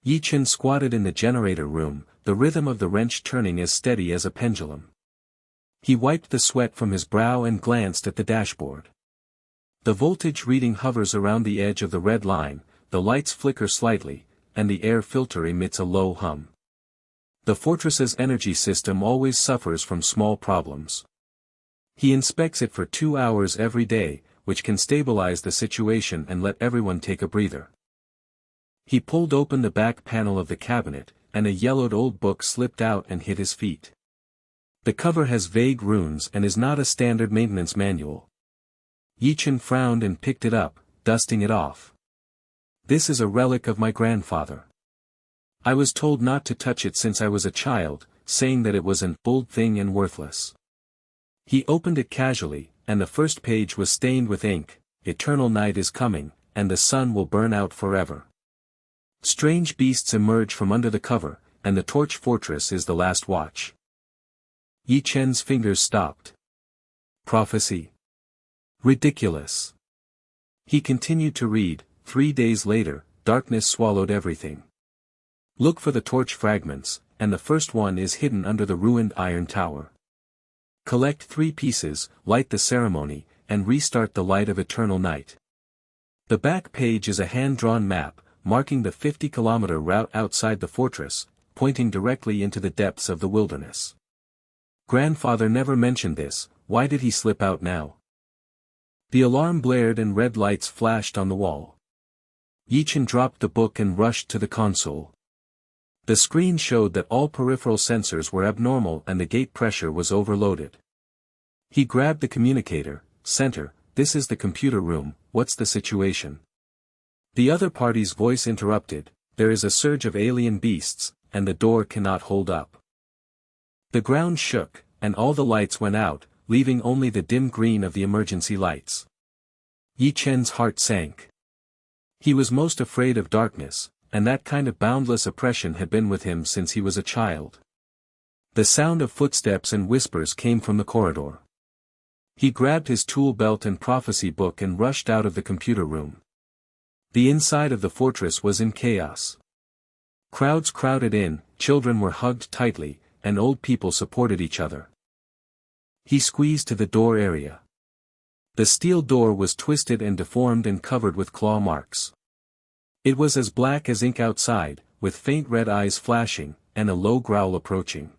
Ye Chen squatted in the generator room, the rhythm of the wrench turning as steady as a pendulum. He wiped the sweat from his brow and glanced at the dashboard. The voltage reading hovers around the edge of the red line, the lights flicker slightly, and the air filter emits a low hum. The fortress's energy system always suffers from small problems. He inspects it for 2 hours every day, which can stabilize the situation and let everyone take a breather. He pulled open the back panel of the cabinet, and a yellowed old book slipped out and hit his feet. The cover has vague runes and is not a standard maintenance manual. Ye Chen frowned and picked it up, dusting it off. This is a relic of my grandfather. I was told not to touch it since I was a child, saying that it was an old thing and worthless. He opened it casually, and the first page was stained with ink. Eternal night is coming, and the sun will burn out forever. Strange beasts emerge from under the cover, and the torch fortress is the last watch. Ye Chen's fingers stopped. Prophecy. Ridiculous. He continued to read. 3 days later, darkness swallowed everything. Look for the torch fragments, and the first one is hidden under the ruined iron tower. Collect 3 pieces, light the ceremony, and restart the light of eternal night. The back page is a hand-drawn map, marking the 50-kilometer route outside the fortress, pointing directly into the depths of the wilderness. Grandfather never mentioned this, why did he slip out now? The alarm blared and red lights flashed on the wall. Ye Chen dropped the book and rushed to the console. The screen showed that all peripheral sensors were abnormal and the gate pressure was overloaded. He grabbed the communicator. Center, this is the computer room, what's the situation? The other party's voice interrupted, there is a surge of alien beasts, and the door cannot hold up. The ground shook, and all the lights went out, leaving only the dim green of the emergency lights. Ye Chen's heart sank. He was most afraid of darkness, and that kind of boundless oppression had been with him since he was a child. The sound of footsteps and whispers came from the corridor. He grabbed his tool belt and prophecy book and rushed out of the computer room. The inside of the fortress was in chaos. Crowds crowded in, children were hugged tightly, and old people supported each other. He squeezed to the door area. The steel door was twisted and deformed and covered with claw marks. It was as black as ink outside, with faint red eyes flashing, and a low growl approaching.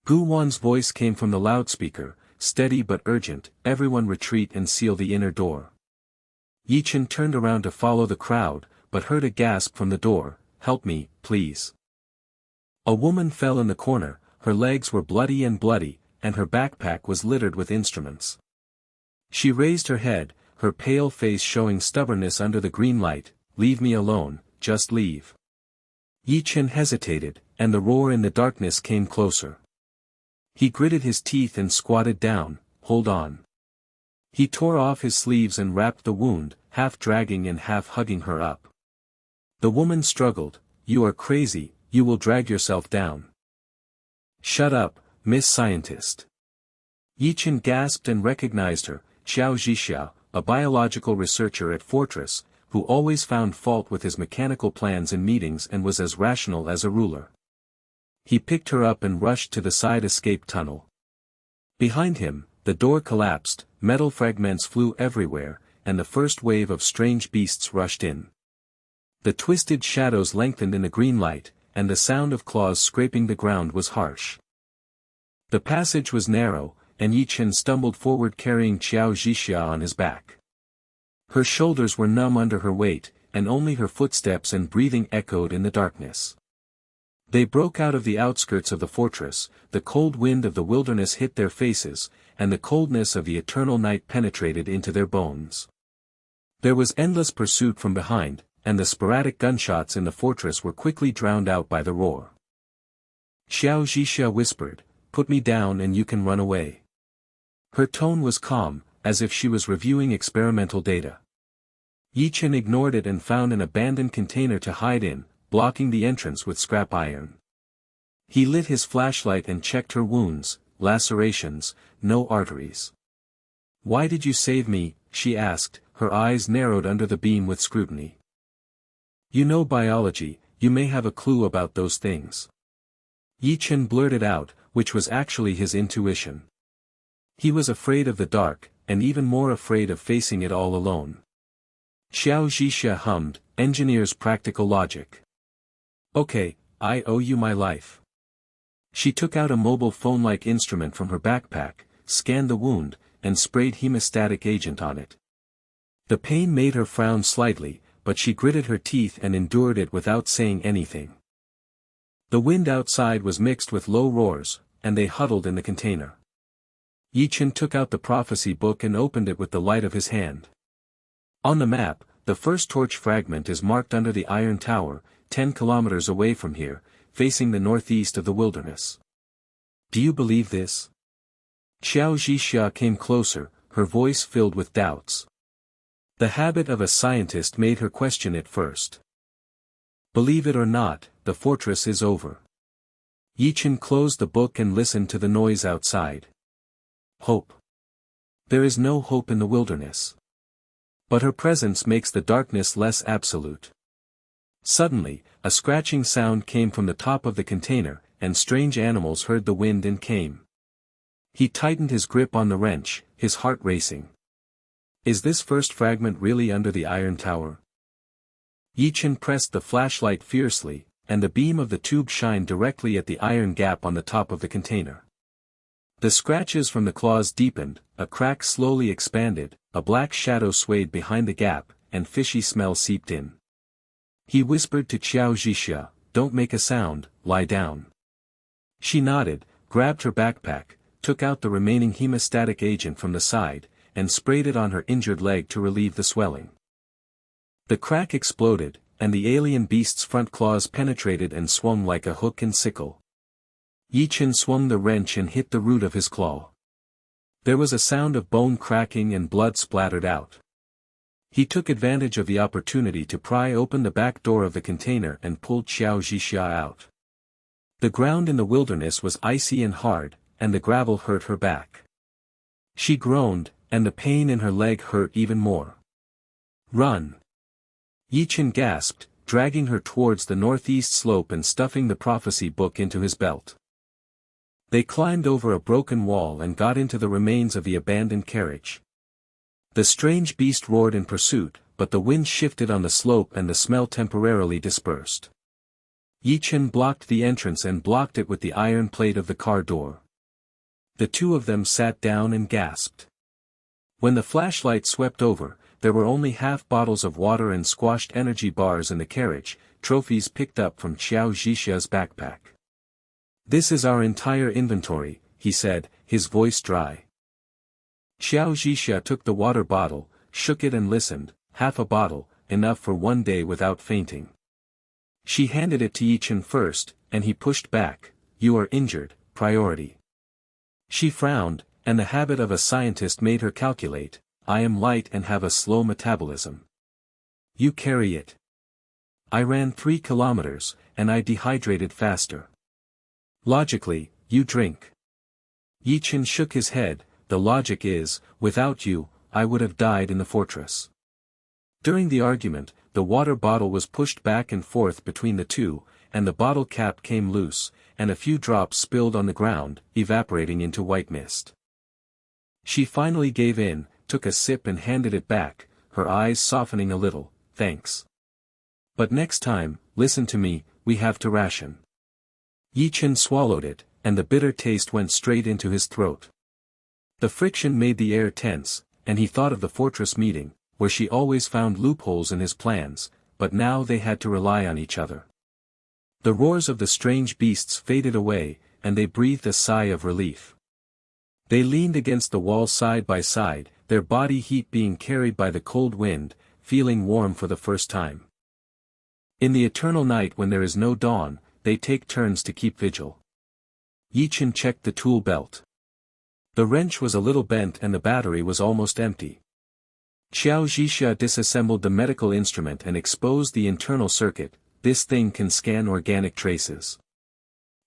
Gu Wan's voice came from the loudspeaker, steady but urgent, everyone retreat and seal the inner door. Ye Chen turned around to follow the crowd, but heard a gasp from the door, help me, please. A woman fell in the corner, her legs were bloody, and her backpack was littered with instruments. She raised her head, her pale face showing stubbornness under the green light, leave me alone, just leave. Ye Chen hesitated, and the roar in the darkness came closer. He gritted his teeth and squatted down, hold on. He tore off his sleeves and wrapped the wound, half dragging and half hugging her up. The woman struggled, you are crazy, you will drag yourself down. Shut up, Miss Scientist. Ye Chen gasped and recognized her, Qiao Zhixia, a biological researcher at Fortress, who always found fault with his mechanical plans in meetings and was as rational as a ruler. He picked her up and rushed to the side escape tunnel. Behind him, the door collapsed, metal fragments flew everywhere, and the first wave of strange beasts rushed in. The twisted shadows lengthened in the green light, and the sound of claws scraping the ground was harsh. The passage was narrow, and Ye Chen stumbled forward carrying Qiao Zhixia on his back. Her shoulders were numb under her weight, and only her footsteps and breathing echoed in the darkness. They broke out of the outskirts of the fortress, the cold wind of the wilderness hit their faces, and the coldness of the eternal night penetrated into their bones. There was endless pursuit from behind, and the sporadic gunshots in the fortress were quickly drowned out by the roar. Qiao Zhixia whispered, put me down and you can run away. Her tone was calm, as if she was reviewing experimental data. Ye Chen ignored it and found an abandoned container to hide in, blocking the entrance with scrap iron. He lit his flashlight and checked her wounds, lacerations, no arteries. Why did you save me? She asked, her eyes narrowed under the beam with scrutiny. You know biology, you may have a clue about those things. Ye Chen blurted out, which was actually his intuition. He was afraid of the dark, and even more afraid of facing it all alone. Qiao Zhixia hummed, engineer's practical logic. Okay, I owe you my life. She took out a mobile phone-like instrument from her backpack, scanned the wound, and sprayed hemostatic agent on it. The pain made her frown slightly, but she gritted her teeth and endured it without saying anything. The wind outside was mixed with low roars, and they huddled in the container. Ye Chen took out the prophecy book and opened it with the light of his hand. On the map, the first torch fragment is marked under the Iron Tower, 10 kilometers away from here, facing the northeast of the wilderness. Do you believe this? Qiao Zhixia came closer, her voice filled with doubts. The habit of a scientist made her question it first. Believe it or not, the fortress is over. Ye Chen closed the book and listened to the noise outside. Hope. There is no hope in the wilderness. But her presence makes the darkness less absolute. Suddenly, a scratching sound came from the top of the container, and strange animals heard the wind and came. He tightened his grip on the wrench, his heart racing. Is this first fragment really under the Iron Tower? Ye Chen pressed the flashlight fiercely, and the beam of the tube shined directly at the iron gap on the top of the container. The scratches from the claws deepened, a crack slowly expanded, a black shadow swayed behind the gap, and fishy smell seeped in. He whispered to Qiao Zhixia, "Don't make a sound, lie down." She nodded, grabbed her backpack, took out the remaining hemostatic agent from the side, and sprayed it on her injured leg to relieve the swelling. The crack exploded, and the alien beast's front claws penetrated and swung like a hook and sickle. Ye Chen swung the wrench and hit the root of his claw. There was a sound of bone cracking and blood splattered out. He took advantage of the opportunity to pry open the back door of the container and pulled Qiao Zhixia out. The ground in the wilderness was icy and hard, and the gravel hurt her back. She groaned, and the pain in her leg hurt even more. Run! Ye Chen gasped, dragging her towards the northeast slope and stuffing the prophecy book into his belt. They climbed over a broken wall and got into the remains of the abandoned carriage. The strange beast roared in pursuit, but the wind shifted on the slope and the smell temporarily dispersed. Ye Chen blocked the entrance and blocked it with the iron plate of the car door. The two of them sat down and gasped. When the flashlight swept over, there were only half bottles of water and squashed energy bars in the carriage, trophies picked up from Qiao Zhixia's backpack. "This is our entire inventory," he said, his voice dry. Qiao Zhixia took the water bottle, shook it and listened, half a bottle, enough for one day without fainting. She handed it to Ye Chen first, and he pushed back, "You are injured, priority." She frowned, and the habit of a scientist made her calculate, "I am light and have a slow metabolism. You carry it." "I ran 3 kilometers, and I dehydrated faster." "Logically, you drink." Ye Chen shook his head, "The logic is, without you, I would have died in the fortress." During the argument, the water bottle was pushed back and forth between the two, and the bottle cap came loose, and a few drops spilled on the ground, evaporating into white mist. She finally gave in, took a sip and handed it back, her eyes softening a little, "Thanks. But next time, listen to me, we have to ration." Ye Chen swallowed it, and the bitter taste went straight into his throat. The friction made the air tense, and he thought of the fortress meeting, where she always found loopholes in his plans, but now they had to rely on each other. The roars of the strange beasts faded away, and they breathed a sigh of relief. They leaned against the wall side by side, their body heat being carried by the cold wind, feeling warm for the first time. In the eternal night when there is no dawn, they take turns to keep vigil. Ye Chen checked the tool belt. The wrench was a little bent and the battery was almost empty. Qiao Zhixia disassembled the medical instrument and exposed the internal circuit. "This thing can scan organic traces.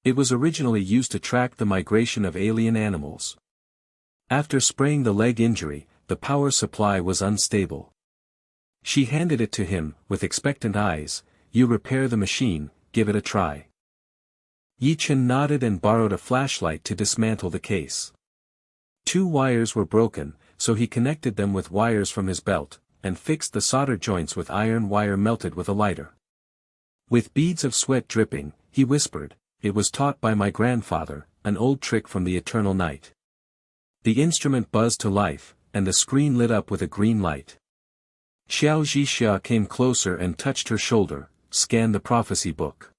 It was originally used to track the migration of alien animals. After spraying the leg injury, the power supply was unstable." She handed it to him, with expectant eyes. "You repair the machine, give it a try. Ye Chen nodded and borrowed a flashlight to dismantle the case. 2 wires were broken, so he connected them with wires from his belt, and fixed the solder joints with iron wire melted with a lighter. With beads of sweat dripping, he whispered, "It was taught by my grandfather, an old trick from the eternal night." The instrument buzzed to life, and the screen lit up with a green light. Qiao Zhixia came closer and touched her shoulder, scanned the prophecy book.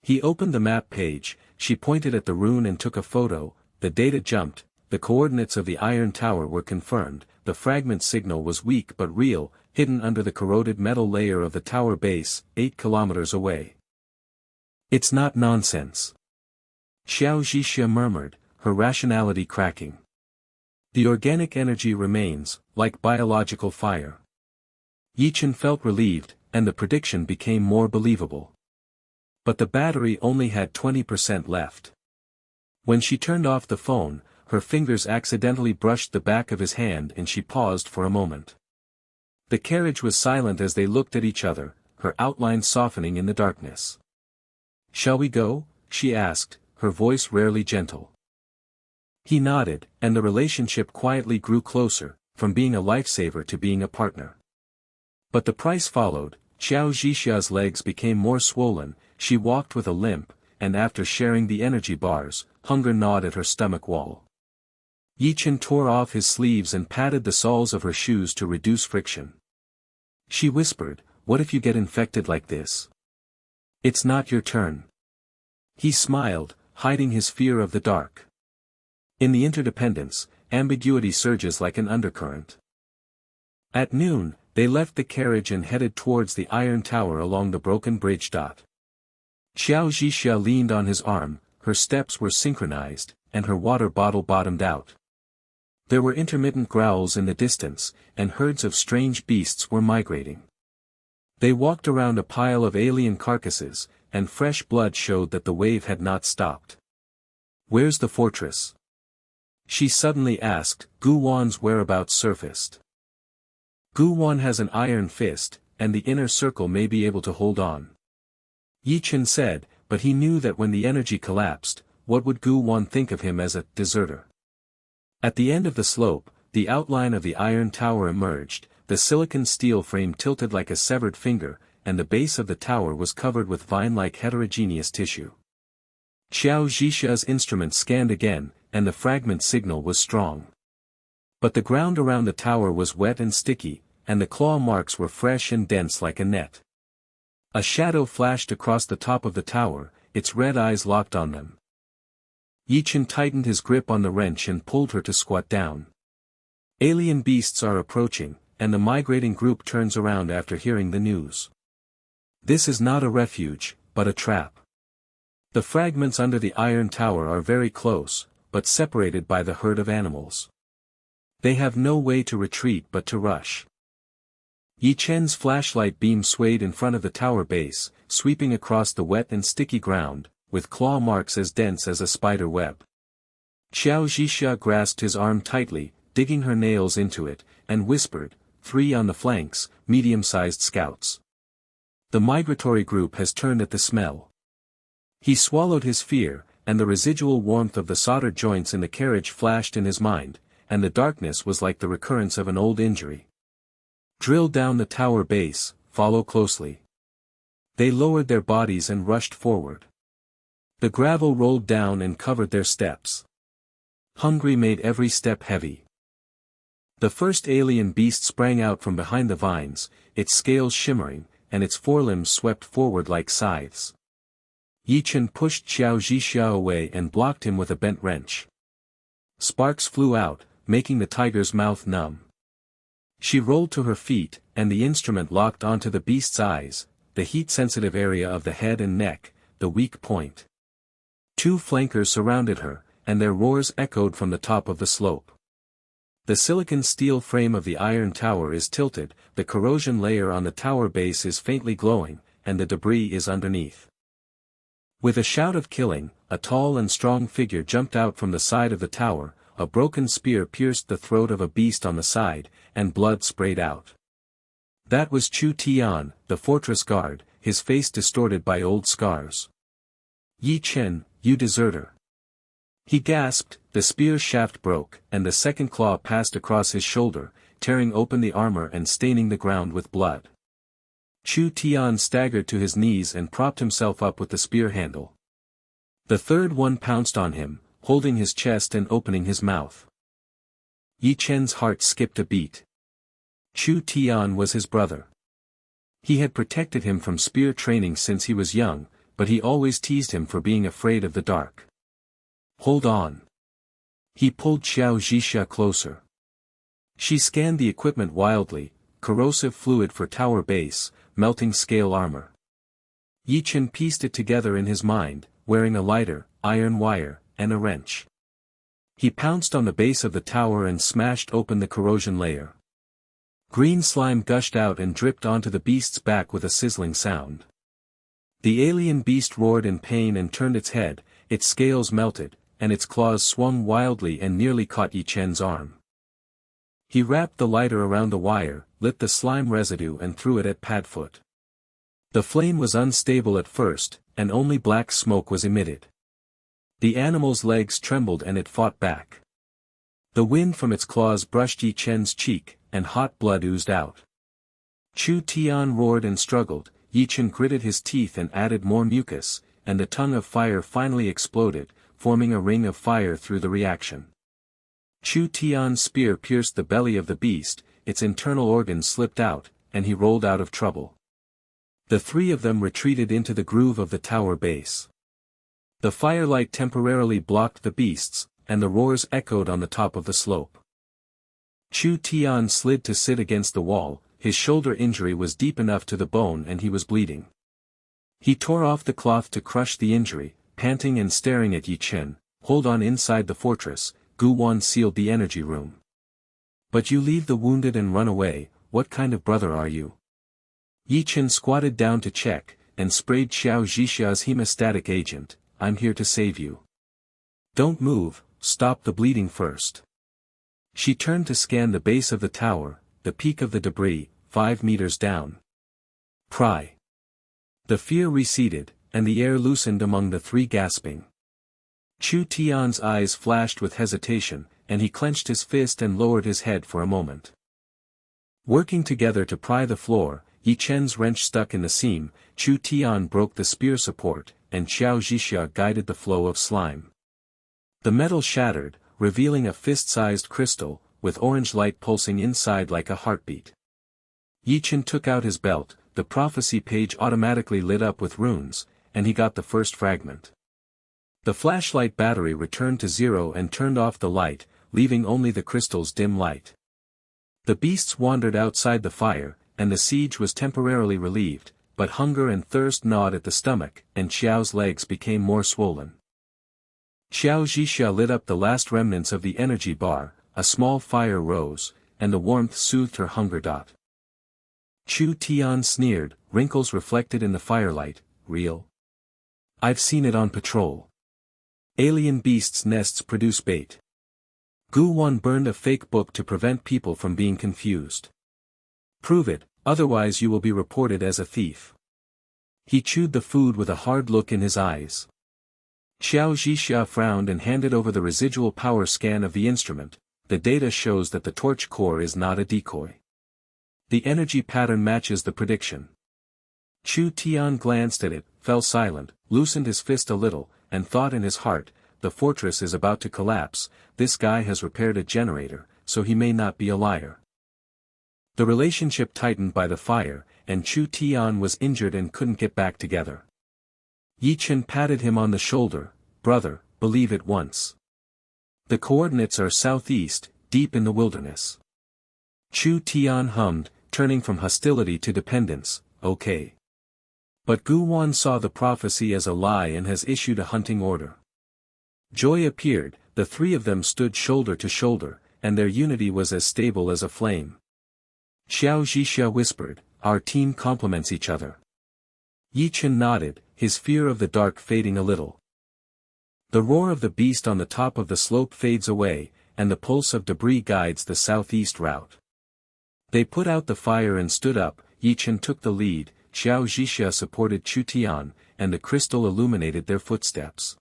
He opened the map page, she pointed at the rune and took a photo, the data jumped, the coordinates of the iron tower were confirmed, the fragment signal was weak but real, hidden under the corroded metal layer of the tower base, 8 kilometers away. "It's not nonsense," Qiao Zhixia murmured, her rationality cracking. "The organic energy remains, like biological fire." Ye Chen felt relieved, and the prediction became more believable. But the battery only had 20% left. When she turned off the phone, her fingers accidentally brushed the back of his hand and she paused for a moment. The carriage was silent as they looked at each other, her outline softening in the darkness. "Shall we go?" she asked, her voice rarely gentle. He nodded, and the relationship quietly grew closer, from being a lifesaver to being a partner. But the price followed. Qiao Zhixia's legs became more swollen, she walked with a limp, and after sharing the energy bars, hunger gnawed at her stomach wall. Ye Chen tore off his sleeves and patted the soles of her shoes to reduce friction. She whispered, "What if you get infected like this? It's not your turn." He smiled, hiding his fear of the dark. In the interdependence, ambiguity surges like an undercurrent. At noon, they left the carriage and headed towards the iron tower along the broken bridge. Qiao Zhixia leaned on his arm, her steps were synchronized, and her water bottle bottomed out. There were intermittent growls in the distance, and herds of strange beasts were migrating. They walked around a pile of alien carcasses, and fresh blood showed that the wave had not stopped. "Where's the fortress?" she suddenly asked. Gu Wan's whereabouts surfaced. "Gu Wan has an iron fist, and the inner circle may be able to hold on," Ye Chen said, but he knew that when the energy collapsed, what would Gu Wan think of him as a deserter? At the end of the slope, the outline of the iron tower emerged, the silicon steel frame tilted like a severed finger, and the base of the tower was covered with vine-like heterogeneous tissue. Qiao Zhixia's instrument scanned again, and the fragment signal was strong. But the ground around the tower was wet and sticky, and the claw marks were fresh and dense like a net. A shadow flashed across the top of the tower, its red eyes locked on them. Ye Chen tightened his grip on the wrench and pulled her to squat down. "Alien beasts are approaching, and the migrating group turns around after hearing the news. This is not a refuge, but a trap. The fragments under the iron tower are very close, but separated by the herd of animals. They have no way to retreat but to rush." Ye Chen's flashlight beam swayed in front of the tower base, sweeping across the wet and sticky ground, with claw marks as dense as a spider web. Qiao Zhixia grasped his arm tightly, digging her nails into it, and whispered, 3 on the flanks, medium-sized scouts. The migratory group has turned at the smell." He swallowed his fear, and the residual warmth of the soldered joints in the carriage flashed in his mind, and the darkness was like the recurrence of an old injury. "Drill down the tower base, follow closely." They lowered their bodies and rushed forward. The gravel rolled down and covered their steps. Hungry made every step heavy. The first alien beast sprang out from behind the vines, its scales shimmering, and its forelimbs swept forward like scythes. Ye Chen pushed Qiao Zhixia away and blocked him with a bent wrench. Sparks flew out, making the tiger's mouth numb. She rolled to her feet, and the instrument locked onto the beast's eyes, the heat-sensitive area of the head and neck, the weak point. 2 flankers surrounded her, and their roars echoed from the top of the slope. The silicon steel frame of the iron tower is tilted, the corrosion layer on the tower base is faintly glowing, and the debris is underneath. With a shout of killing, a tall and strong figure jumped out from the side of the tower, a broken spear pierced the throat of a beast on the side, and blood sprayed out. That was Chu Tian, the fortress guard, his face distorted by old scars. "Ye Chen, you deserter!" he gasped. The spear shaft broke, and the second claw passed across his shoulder, tearing open the armor and staining the ground with blood. Chu Tian staggered to his knees and propped himself up with the spear handle. The third one pounced on him, holding his chest and opening his mouth. Ye Chen's heart skipped a beat. Chu Tian was his brother. He had protected him from spear training since he was young, but he always teased him for being afraid of the dark. "Hold on." He pulled Qiao Zhixia closer. She scanned the equipment wildly: corrosive fluid for tower base, melting scale armor. Ye Chen pieced it together in his mind, wearing a lighter, iron wire, and a wrench. He pounced on the base of the tower and smashed open the corrosion layer. Green slime gushed out and dripped onto the beast's back with a sizzling sound. The alien beast roared in pain and turned its head, its scales melted, and its claws swung wildly and nearly caught Ye Chen's arm. He wrapped the lighter around the wire, lit the slime residue and threw it at Padfoot. The flame was unstable at first, and only black smoke was emitted. The animal's legs trembled and it fought back. The wind from its claws brushed Ye Chen's cheek, and hot blood oozed out. Chu Tian roared and struggled. Ye Chen gritted his teeth and added more mucus, and the tongue of fire finally exploded, forming a ring of fire through the reaction. Chu Tian's spear pierced the belly of the beast, its internal organs slipped out, and he rolled out of trouble. The three of them retreated into the groove of the tower base. The firelight temporarily blocked the beasts, and the roars echoed on the top of the slope. Chu Tian slid to sit against the wall. His shoulder injury was deep enough to the bone and he was bleeding. He tore off the cloth to crush the injury, panting and staring at Ye Chen. "Hold on inside the fortress," Gu Wan sealed the energy room. "But you leave the wounded and run away, what kind of brother are you?" Ye Chen squatted down to check, and sprayed Qiao Zhixia's hemostatic agent. "I'm here to save you. Don't move, stop the bleeding first." She turned to scan the base of the tower, the peak of the debris, 5 meters down. Pry. The fear receded, and the air loosened among the three gasping. Chu Tian's eyes flashed with hesitation, and he clenched his fist and lowered his head for a moment. Working together to pry the floor, Ye Chen's wrench stuck in the seam, Chu Tian broke the spear support, and Qiao Zhixia guided the flow of slime. The metal shattered, revealing a fist-sized crystal, with orange light pulsing inside like a heartbeat. Ye Chen took out his belt, the prophecy page automatically lit up with runes, and he got the first fragment. The flashlight battery returned to zero and turned off the light, leaving only the crystal's dim light. The beasts wandered outside the fire, and the siege was temporarily relieved, but hunger and thirst gnawed at the stomach, and Qiao's legs became more swollen. Qiao Zhixia lit up the last remnants of the energy bar. A small fire rose, and the warmth soothed her hunger. Chu Tian sneered, wrinkles reflected in the firelight. "Real? I've seen it on patrol. Alien beasts' nests produce bait." Gu Wan burned a fake book to prevent people from being confused. "Prove it, otherwise you will be reported as a thief." He chewed the food with a hard look in his eyes. Qiao Zhixia frowned and handed over the residual power scan of the instrument. "The data shows that the torch core is not a decoy. The energy pattern matches the prediction." Chu Tian glanced at it, fell silent, loosened his fist a little, and thought in his heart, "The fortress is about to collapse. This guy has repaired a generator, so he may not be a liar." The relationship tightened by the fire, and Chu Tian was injured and couldn't get back together. Ye Chen patted him on the shoulder. "Brother, believe it once. The coordinates are southeast, deep in the wilderness." Chu Tian hummed, turning from hostility to dependence. "Okay. But Gu Wan saw the prophecy as a lie and has issued a hunting order." Joy appeared, the three of them stood shoulder to shoulder, and their unity was as stable as a flame. Qiao Zhixia whispered, "Our team complements each other." Ye Chen nodded, his fear of the dark fading a little. The roar of the beast on the top of the slope fades away, and the pulse of debris guides the southeast route. They put out the fire and stood up. Ye Chen took the lead, Qiao Zhixia supported Chu Tian, and the crystal illuminated their footsteps.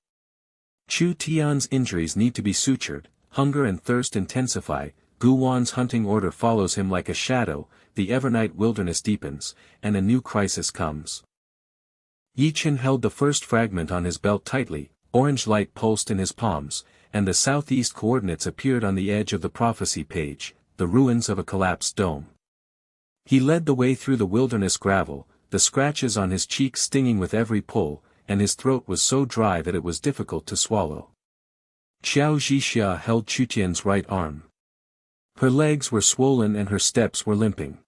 Chu Tian's injuries need to be sutured, hunger and thirst intensify, Gu Wan's hunting order follows him like a shadow, the evernight wilderness deepens, and a new crisis comes. Ye Chen held the first fragment on his belt tightly, orange light pulsed in his palms, and the southeast coordinates appeared on the edge of the prophecy page, the ruins of a collapsed dome. He led the way through the wilderness gravel, the scratches on his cheeks stinging with every pull, and his throat was so dry that it was difficult to swallow. Qiao Zhixia held Chu Tian's right arm. Her legs were swollen and her steps were limping.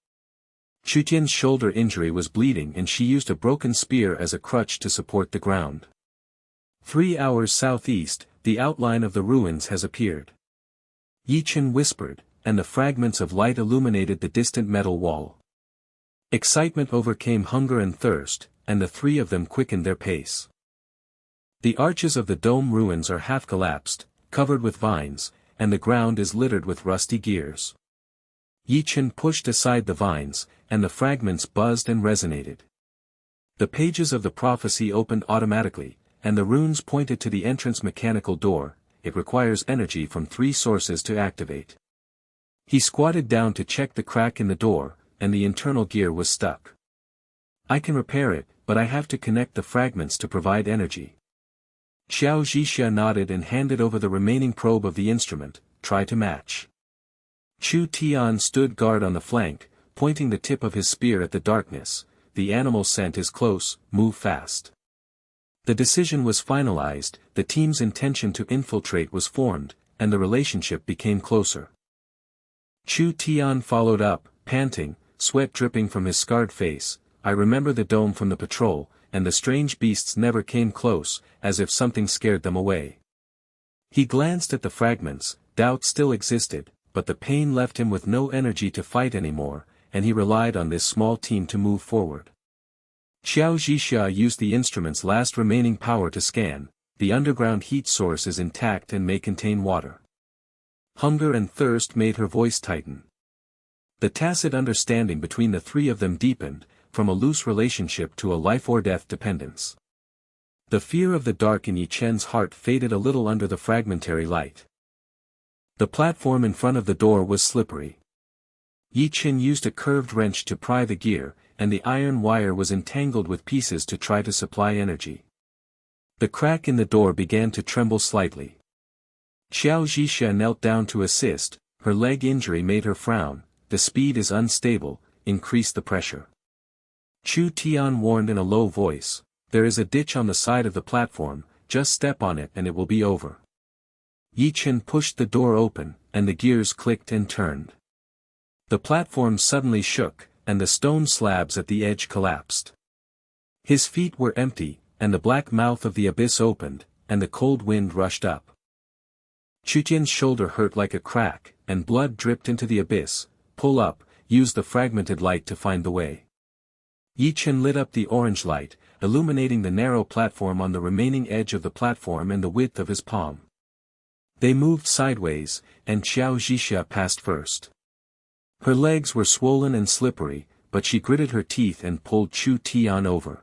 Chu Tian's shoulder injury was bleeding and she used a broken spear as a crutch to support the ground. 3 hours southeast, the outline of the ruins has appeared. Ye Chen whispered, and the fragments of light illuminated the distant metal wall. Excitement overcame hunger and thirst, and the three of them quickened their pace. The arches of the dome ruins are half collapsed, covered with vines, and the ground is littered with rusty gears. Ye Chen pushed aside the vines, and the fragments buzzed and resonated. The pages of the prophecy opened automatically, and the runes pointed to the entrance mechanical door. It requires energy from 3 sources to activate. He squatted down to check the crack in the door, and the internal gear was stuck. I can repair it, but I have to connect the fragments to provide energy. Qiao Zhixia nodded and handed over the remaining probe of the instrument. Try to match. Chu Tian stood guard on the flank, pointing the tip of his spear at the darkness. The animal scent is close, move fast. The decision was finalized, the team's intention to infiltrate was formed, and the relationship became closer. Chu Tian followed up, panting, sweat dripping from his scarred face. I remember the dome from the patrol, and the strange beasts never came close, as if something scared them away. He glanced at the fragments. Doubt still existed, but the pain left him with no energy to fight anymore, and he relied on this small team to move forward. Qiao Zhixia used the instrument's last remaining power to scan. The underground heat source is intact and may contain water. Hunger and thirst made her voice tighten. The tacit understanding between the three of them deepened, from a loose relationship to a life-or-death dependence. The fear of the dark in Ye Chen's heart faded a little under the fragmentary light. The platform in front of the door was slippery. Ye Chen used a curved wrench to pry the gear, and the iron wire was entangled with pieces to try to supply energy. The crack in the door began to tremble slightly. Qiao Zhixia knelt down to assist. Her leg injury made her frown. The speed is unstable, increase the pressure. Chu Tian warned in a low voice, there is a ditch on the side of the platform, just step on it and it will be over. Ye Chen pushed the door open, and the gears clicked and turned. The platform suddenly shook, and the stone slabs at the edge collapsed. His feet were empty, and the black mouth of the abyss opened, and the cold wind rushed up. Chu Tian's shoulder hurt like a crack, and blood dripped into the abyss. Pull up, use the fragmented light to find the way. Ye Chen lit up the orange light, illuminating the narrow platform on the remaining edge of the platform and the width of his palm. They moved sideways, and Qiao Zhixia passed first. Her legs were swollen and slippery, but she gritted her teeth and pulled Chu Tian over.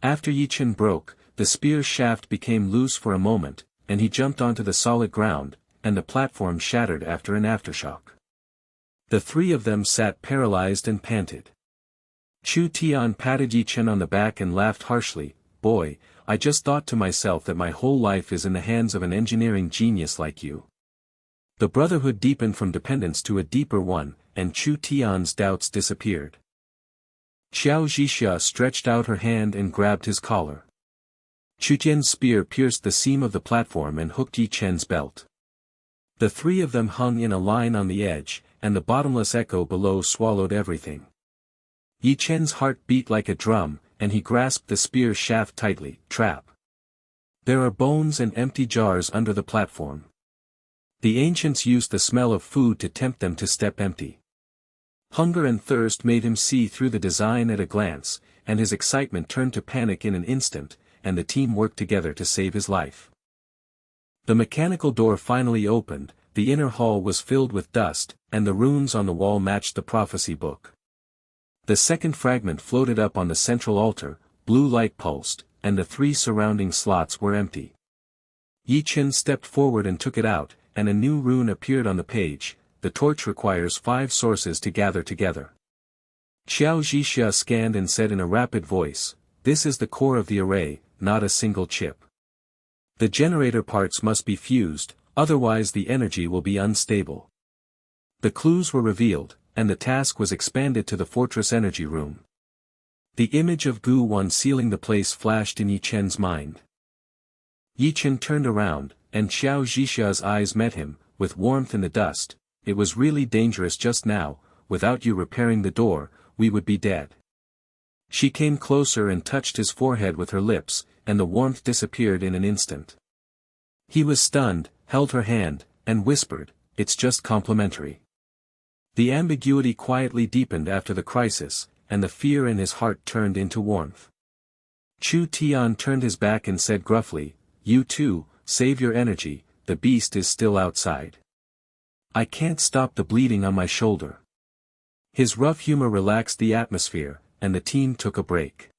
After Ye Chen broke, the spear shaft became loose for a moment, and he jumped onto the solid ground, and the platform shattered after an aftershock. The three of them sat paralyzed and panted. Chu Tian patted Ye Chen on the back and laughed harshly. Boy, I just thought to myself that my whole life is in the hands of an engineering genius like you. The brotherhood deepened from dependence to a deeper one, and Chu Tian's doubts disappeared. Qiao Zhixia stretched out her hand and grabbed his collar. Chu Tian's spear pierced the seam of the platform and hooked Ye Chen's belt. The three of them hung in a line on the edge, and the bottomless echo below swallowed everything. Ye Chen's heart beat like a drum, and he grasped the spear shaft tightly. Trap. There are bones and empty jars under the platform. The ancients used the smell of food to tempt them to step empty. Hunger and thirst made him see through the design at a glance, and his excitement turned to panic in an instant, and the team worked together to save his life. The mechanical door finally opened, the inner hall was filled with dust, and the runes on the wall matched the prophecy book. The second fragment floated up on the central altar, blue light pulsed, and the 3 surrounding slots were empty. Ye Chen stepped forward and took it out, and a new rune appeared on the page. The torch requires 5 sources to gather together. Qiao Zhixia scanned and said in a rapid voice, "This is the core of the array, not a single chip. The generator parts must be fused, otherwise the energy will be unstable." The clues were revealed, and the task was expanded to the fortress energy room. The image of Gu Wan sealing the place flashed in Ye Chen's mind. Ye Chen turned around, and Qiao Zhixia's eyes met him, with warmth in the dust. "It was really dangerous just now. Without you repairing the door, we would be dead." She came closer and touched his forehead with her lips, and the warmth disappeared in an instant. He was stunned, held her hand, and whispered, "It's just complimentary." The ambiguity quietly deepened after the crisis, and the fear in his heart turned into warmth. Chu Tian turned his back and said gruffly, "You too, save your energy, the beast is still outside. I can't stop the bleeding on my shoulder." His rough humor relaxed the atmosphere, and the team took a break.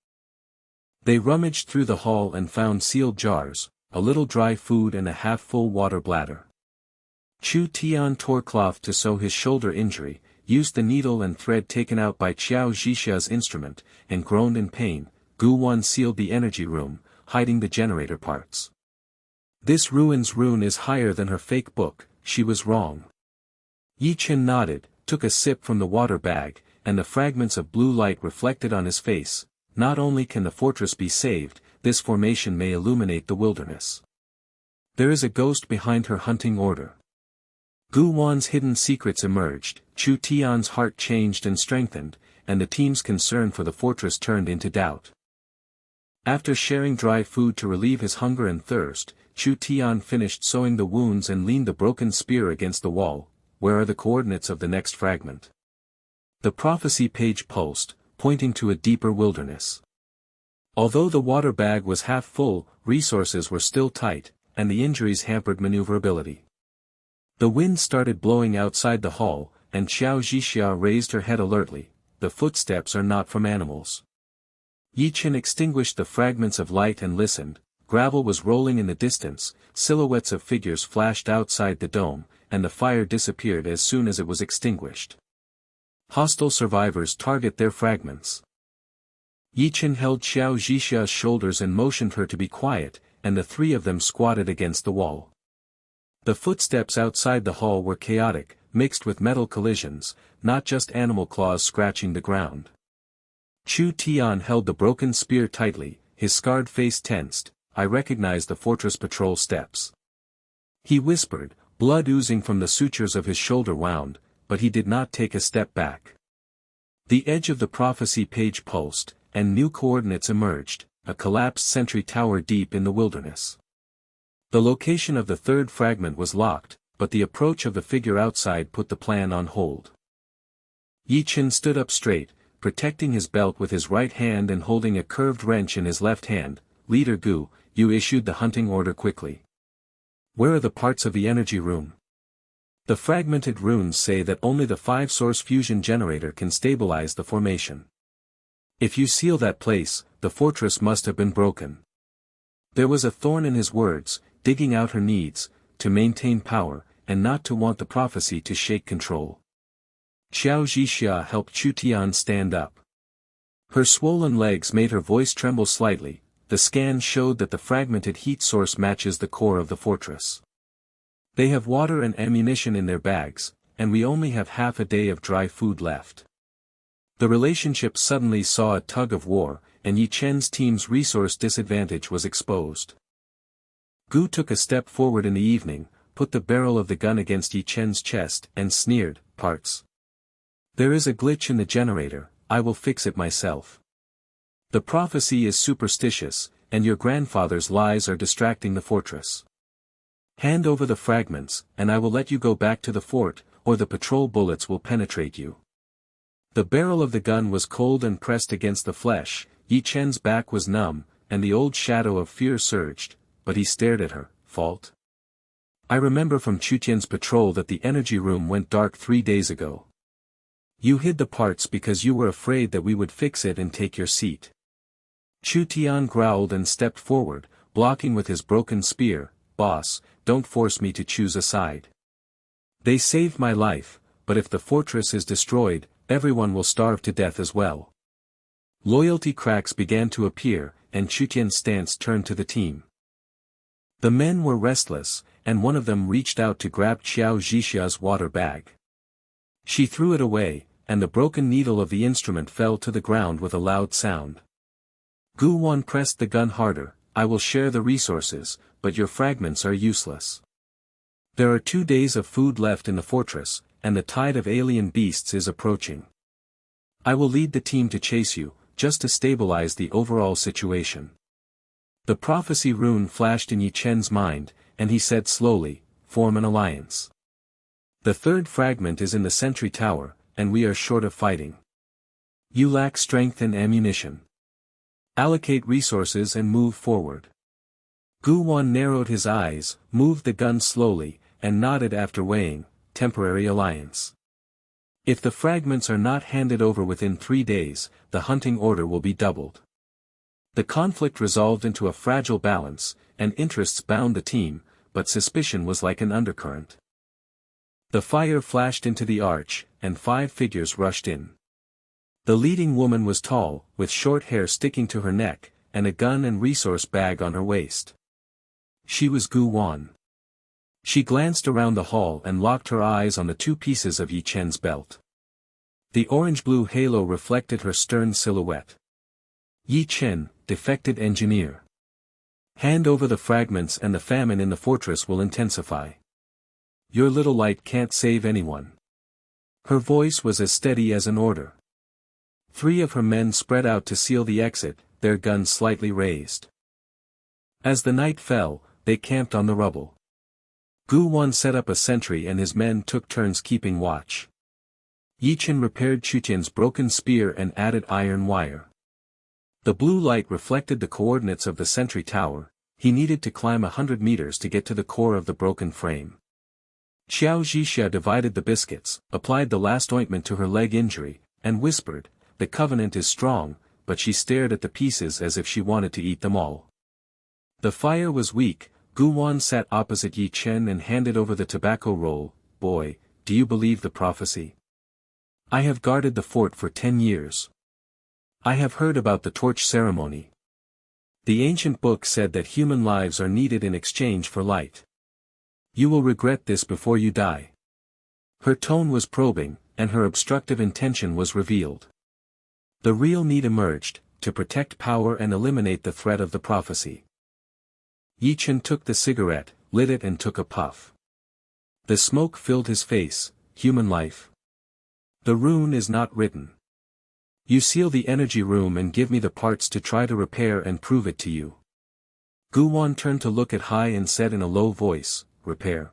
They rummaged through the hall and found sealed jars, a little dry food and a half-full water bladder. Chu Tian tore cloth to sew his shoulder injury, used the needle and thread taken out by Qiao Zhixia's instrument, and groaned in pain. Gu Wan sealed the energy room, hiding the generator parts. "This ruin's rune is higher than her fake book," she was wrong. Ye Chen nodded, took a sip from the water bag, and the fragments of blue light reflected on his face. "Not only can the fortress be saved, this formation may illuminate the wilderness. There is a ghost behind her hunting order." Gu Wan's hidden secrets emerged, Chu Tian's heart changed and strengthened, and the team's concern for the fortress turned into doubt. After sharing dry food to relieve his hunger and thirst, Chu Tian finished sewing the wounds and leaned the broken spear against the wall. "Where are the coordinates of the next fragment?" The prophecy page pulsed, pointing to a deeper wilderness. Although the water bag was half full, resources were still tight, and the injuries hampered maneuverability. The wind started blowing outside the hall, and Qiao Zhixia raised her head alertly. "The footsteps are not from animals." Ye Chen extinguished the fragments of light and listened. Gravel was rolling in the distance, silhouettes of figures flashed outside the dome, and the fire disappeared as soon as it was extinguished. Hostile survivors target their fragments. Ye Chen held Qiao Zhixia's shoulders and motioned her to be quiet, and the 3 of them squatted against the wall. The footsteps outside the hall were chaotic, mixed with metal collisions, not just animal claws scratching the ground. Chu Tian held the broken spear tightly, his scarred face tensed. "I recognize the fortress patrol steps." He whispered, blood oozing from the sutures of his shoulder wound, but he did not take a step back. The edge of the prophecy page pulsed, and new coordinates emerged, a collapsed sentry tower deep in the wilderness. The location of the 3rd fragment was locked, but the approach of the figure outside put the plan on hold. Ye Chen stood up straight, protecting his belt with his right hand and holding a curved wrench in his left hand. "Leader Gu, you issued the hunting order quickly. Where are the parts of the energy room?" "The fragmented runes say that only the 5-source fusion generator can stabilize the formation. If you seal that place, the fortress must have been broken." There was a thorn in his words, digging out her needs, to maintain power, and not to want the prophecy to shake control. Qiao Zhixia helped Chu Tian stand up. Her swollen legs made her voice tremble slightly. The scan showed that the fragmented heat source matches the core of the fortress. "They have water and ammunition in their bags, and we only have half a day of dry food left." The relationship suddenly saw a tug of war, and Ye Chen's team's resource disadvantage was exposed. Gu took a step forward in the evening, put the barrel of the gun against Ye Chen's chest, and sneered, "Parts. There is a glitch in the generator, I will fix it myself. The prophecy is superstitious, and your grandfather's lies are distracting the fortress. Hand over the fragments, and I will let you go back to the fort, or the patrol bullets will penetrate you." The barrel of the gun was cold and pressed against the flesh. Ye Chen's back was numb, and the old shadow of fear surged, but he stared at her. "Fault? I remember from Chu Tian's patrol that the energy room went dark 3 days ago. You hid the parts because you were afraid that we would fix it and take your seat. Chu Tian growled and stepped forward, blocking with his broken spear. Boss, don't force me to choose a side. They saved my life, but if the fortress is destroyed, everyone will starve to death as well. Loyalty cracks began to appear, and Chu Tian's stance turned to the team. The men were restless, and one of them reached out to grab Qiao Zhixia's water bag. She threw it away, and the broken needle of the instrument fell to the ground with a loud sound. Gu Wan pressed the gun harder. I will share the resources, but your fragments are useless. There are 2 days of food left in the fortress, and the tide of alien beasts is approaching. I will lead the team to chase you, just to stabilize the overall situation. The prophecy rune flashed in Ye Chen's mind, and he said slowly, form an alliance. The 3rd fragment is in the sentry tower, and we are short of fighting. You lack strength and ammunition. Allocate resources and move forward. Gu Wan narrowed his eyes, moved the gun slowly, and nodded after weighing, temporary alliance. If the fragments are not handed over within 3 days, the hunting order will be doubled. The conflict resolved into a fragile balance, and interests bound the team, but suspicion was like an undercurrent. The fire flashed into the arch, and 5 figures rushed in. The leading woman was tall, with short hair sticking to her neck, and a gun and resource bag on her waist. She was Gu Wan. She glanced around the hall and locked her eyes on the 2 pieces of Ye Chen's belt. The orange-blue halo reflected her stern silhouette. Ye Chen, defected engineer. Hand over the fragments and the famine in the fortress will intensify. Your little light can't save anyone. Her voice was as steady as an order. 3 of her men spread out to seal the exit, their guns slightly raised. As the night fell, they camped on the rubble. Gu Wan set up a sentry and his men took turns keeping watch. Ye Chen repaired Chu Tian's broken spear and added iron wire. The blue light reflected the coordinates of the sentry tower. He needed to climb 100 meters to get to the core of the broken frame. Qiao Zhixia divided the biscuits, applied the last ointment to her leg injury, and whispered, the covenant is strong, but she stared at the pieces as if she wanted to eat them all. The fire was weak. Gu Wan sat opposite Ye Chen and handed over the tobacco roll. Boy, do you believe the prophecy? I have guarded the fort for 10 years. I have heard about the torch ceremony. The ancient book said that human lives are needed in exchange for light. You will regret this before you die. Her tone was probing, and her obstructive intention was revealed. The real need emerged, to protect power and eliminate the threat of the prophecy. Ye Chen took the cigarette, lit it and took a puff. The smoke filled his face. Human life. The rune is not written. You seal the energy room and give me the parts to try to repair and prove it to you. Gu Wan turned to look at Hai and said in a low voice, repair.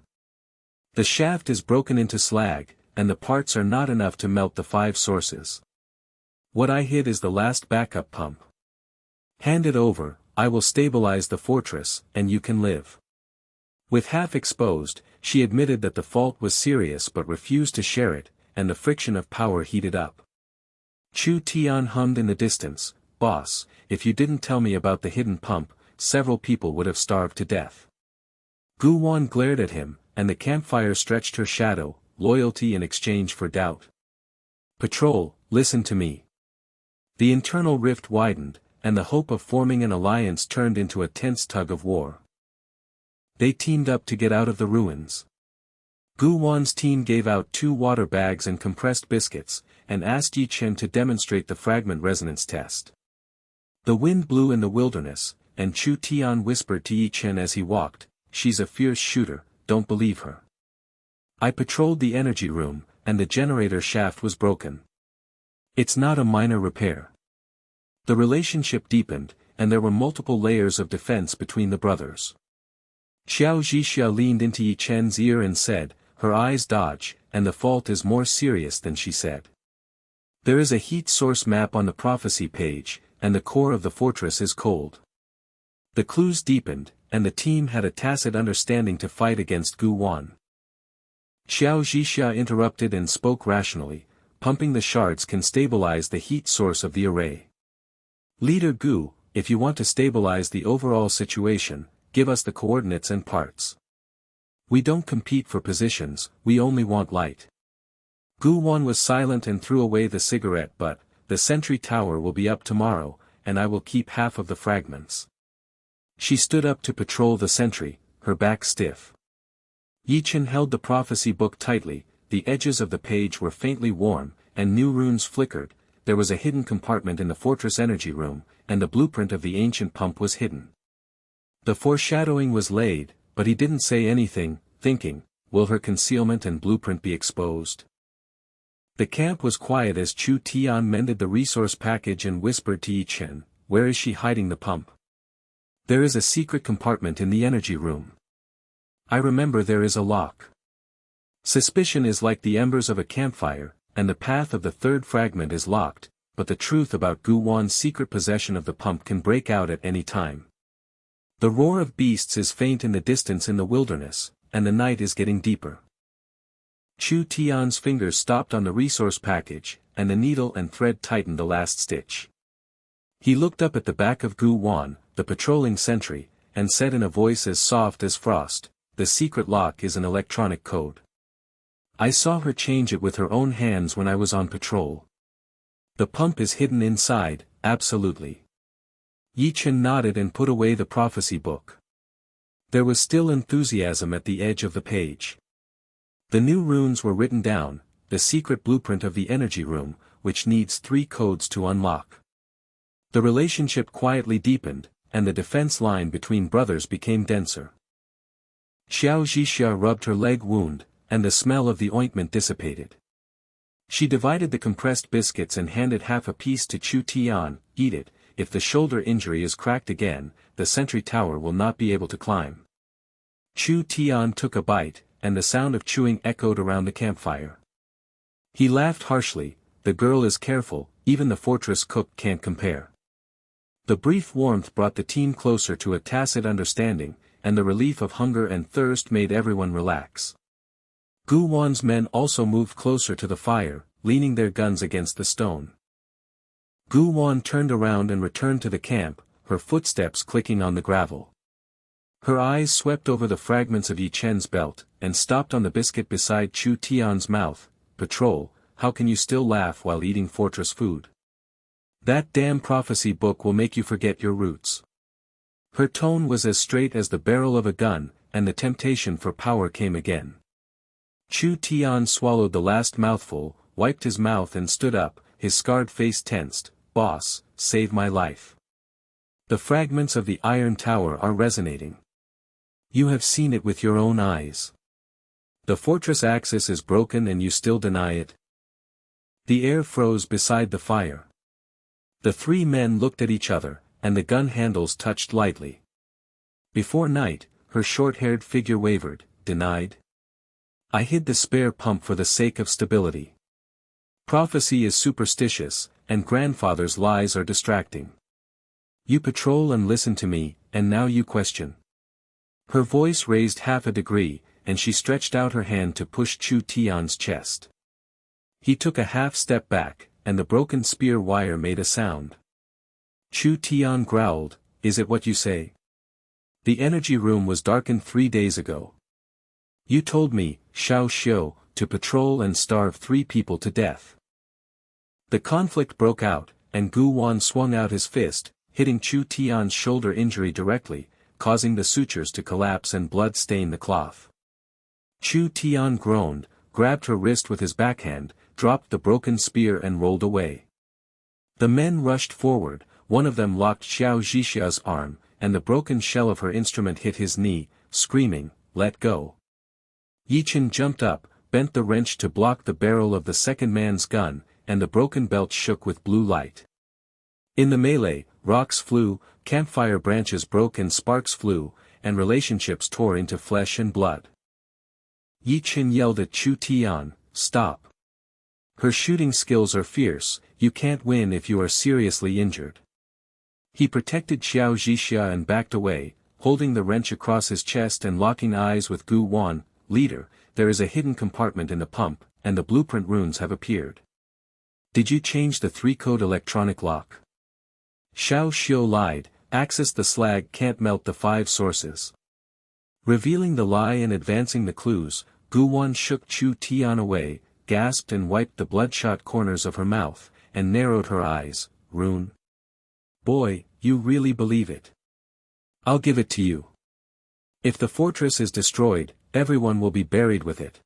The shaft is broken into slag, and the parts are not enough to melt the 5 sources. What I hid is the last backup pump. Hand it over, I will stabilize the fortress, and you can live. With half exposed, she admitted that the fault was serious but refused to share it, and the friction of power heated up. Chu Tian hummed in the distance, boss, if you didn't tell me about the hidden pump, several people would have starved to death. Gu Wan glared at him, and the campfire stretched her shadow, loyalty in exchange for doubt. Patrol, listen to me. The internal rift widened, and the hope of forming an alliance turned into a tense tug of war. They teamed up to get out of the ruins. Gu Wan's team gave out 2 water bags and compressed biscuits, and asked Ye Chen to demonstrate the fragment resonance test. The wind blew in the wilderness, and Chu Tian whispered to Ye Chen as he walked, she's a fierce shooter, don't believe her. I patrolled the energy room, and the generator shaft was broken. It's not a minor repair. The relationship deepened, and there were multiple layers of defense between the brothers. Qiao Zhixia leaned into Ye Chen's ear and said, her eyes dodge, and the fault is more serious than she said. There is a heat source map on the prophecy page, and the core of the fortress is cold. The clues deepened, and the team had a tacit understanding to fight against Gu Wan. Qiao Zhixia interrupted and spoke rationally, pumping the shards can stabilize the heat source of the array. Leader Gu, if you want to stabilize the overall situation, give us the coordinates and parts. We don't compete for positions, we only want light. Gu Wan was silent and threw away the cigarette. But, the sentry tower will be up tomorrow, and I will keep half of the fragments. She stood up to patrol the sentry, her back stiff. Ye Chen held the prophecy book tightly, the edges of the page were faintly warm, and new runes flickered. There was a hidden compartment in the fortress energy room, and the blueprint of the ancient pump was hidden. The foreshadowing was laid, but he didn't say anything, thinking, will her concealment and blueprint be exposed? The camp was quiet as Chu Tian mended the resource package and whispered to Ye Chen, where is she hiding the pump? There is a secret compartment in the energy room. I remember there is a lock. Suspicion is like the embers of a campfire, and the path of the third fragment is locked, but the truth about Gu Wan's secret possession of the pump can break out at any time. The roar of beasts is faint in the distance in the wilderness, and the night is getting deeper. Chu Tian's fingers stopped on the resource package, and the needle and thread tightened the last stitch. He looked up at the back of Gu Wan, the patrolling sentry, and said in a voice as soft as frost, the secret lock is an electronic code. I saw her change it with her own hands when I was on patrol. The pump is hidden inside, absolutely. Ye Chen nodded and put away the prophecy book. There was still enthusiasm at the edge of the page. The new runes were written down, the secret blueprint of the energy room, which needs 3 codes to unlock. The relationship quietly deepened, and the defense line between brothers became denser. Qiao Zhixia rubbed her leg wound, and the smell of the ointment dissipated. She divided the compressed biscuits and handed half a piece to Chu Tian, eat it, if the shoulder injury is cracked again, the sentry tower will not be able to climb. Chu Tian took a bite, and the sound of chewing echoed around the campfire. He laughed harshly, the girl is careful, even the fortress cook can't compare. The brief warmth brought the team closer to a tacit understanding, and the relief of hunger and thirst made everyone relax. Gu Wan's men also moved closer to the fire, leaning their guns against the stone. Gu Wan turned around and returned to the camp, her footsteps clicking on the gravel. Her eyes swept over the fragments of Ye Chen's belt, and stopped on the biscuit beside Chu Tian's mouth. Patrol, how can you still laugh while eating fortress food? That damn prophecy book will make you forget your roots. Her tone was as straight as the barrel of a gun, and the temptation for power came again. Chu Tian swallowed the last mouthful, wiped his mouth and stood up, his scarred face tensed. Boss, save my life. The fragments of the iron tower are resonating. You have seen it with your own eyes. The fortress axis is broken and you still deny it. The air froze beside the fire. The 3 men looked at each other, and the gun handles touched lightly. Before night, her short-haired figure wavered, denied. I hid the spare pump for the sake of stability. Prophecy is superstitious, and grandfather's lies are distracting. You patrol and listen to me, and now you question. Her voice raised half a degree, and she stretched out her hand to push Chu Tian's chest. He took a half step back, and the broken spear wire made a sound. Chu Tian growled, is it what you say? The energy room was darkened 3 days ago. You told me, Xiao Xiu, to patrol and starve 3 people to death. The conflict broke out, and Gu Wan swung out his fist, hitting Chu Tian's shoulder injury directly, causing the sutures to collapse and blood stain the cloth. Chu Tian groaned, grabbed her wrist with his backhand, dropped the broken spear and rolled away. The men rushed forward, one of them locked Qiao Zhixia's arm, and the broken shell of her instrument hit his knee, screaming, let go. Ye Chen jumped up, bent the wrench to block the barrel of the second man's gun, and the broken belt shook with blue light. In the melee, rocks flew, campfire branches broke and sparks flew, and relationships tore into flesh and blood. Ye Chen yelled at Chu Tian, stop. Her shooting skills are fierce, you can't win if you are seriously injured. He protected Qiao Zhixia and backed away, holding the wrench across his chest and locking eyes with Gu Wan. Leader, there is a hidden compartment in the pump, and the blueprint runes have appeared. Did you change the 3-code electronic lock? Xiao Xiu lied, access the slag can't melt the 5 sources. Revealing the lie and advancing the clues, Gu Wan shook Chu Tian away, gasped and wiped the bloodshot corners of her mouth, and narrowed her eyes. Rune. Boy, you really believe it. I'll give it to you. If the fortress is destroyed, everyone will be buried with it.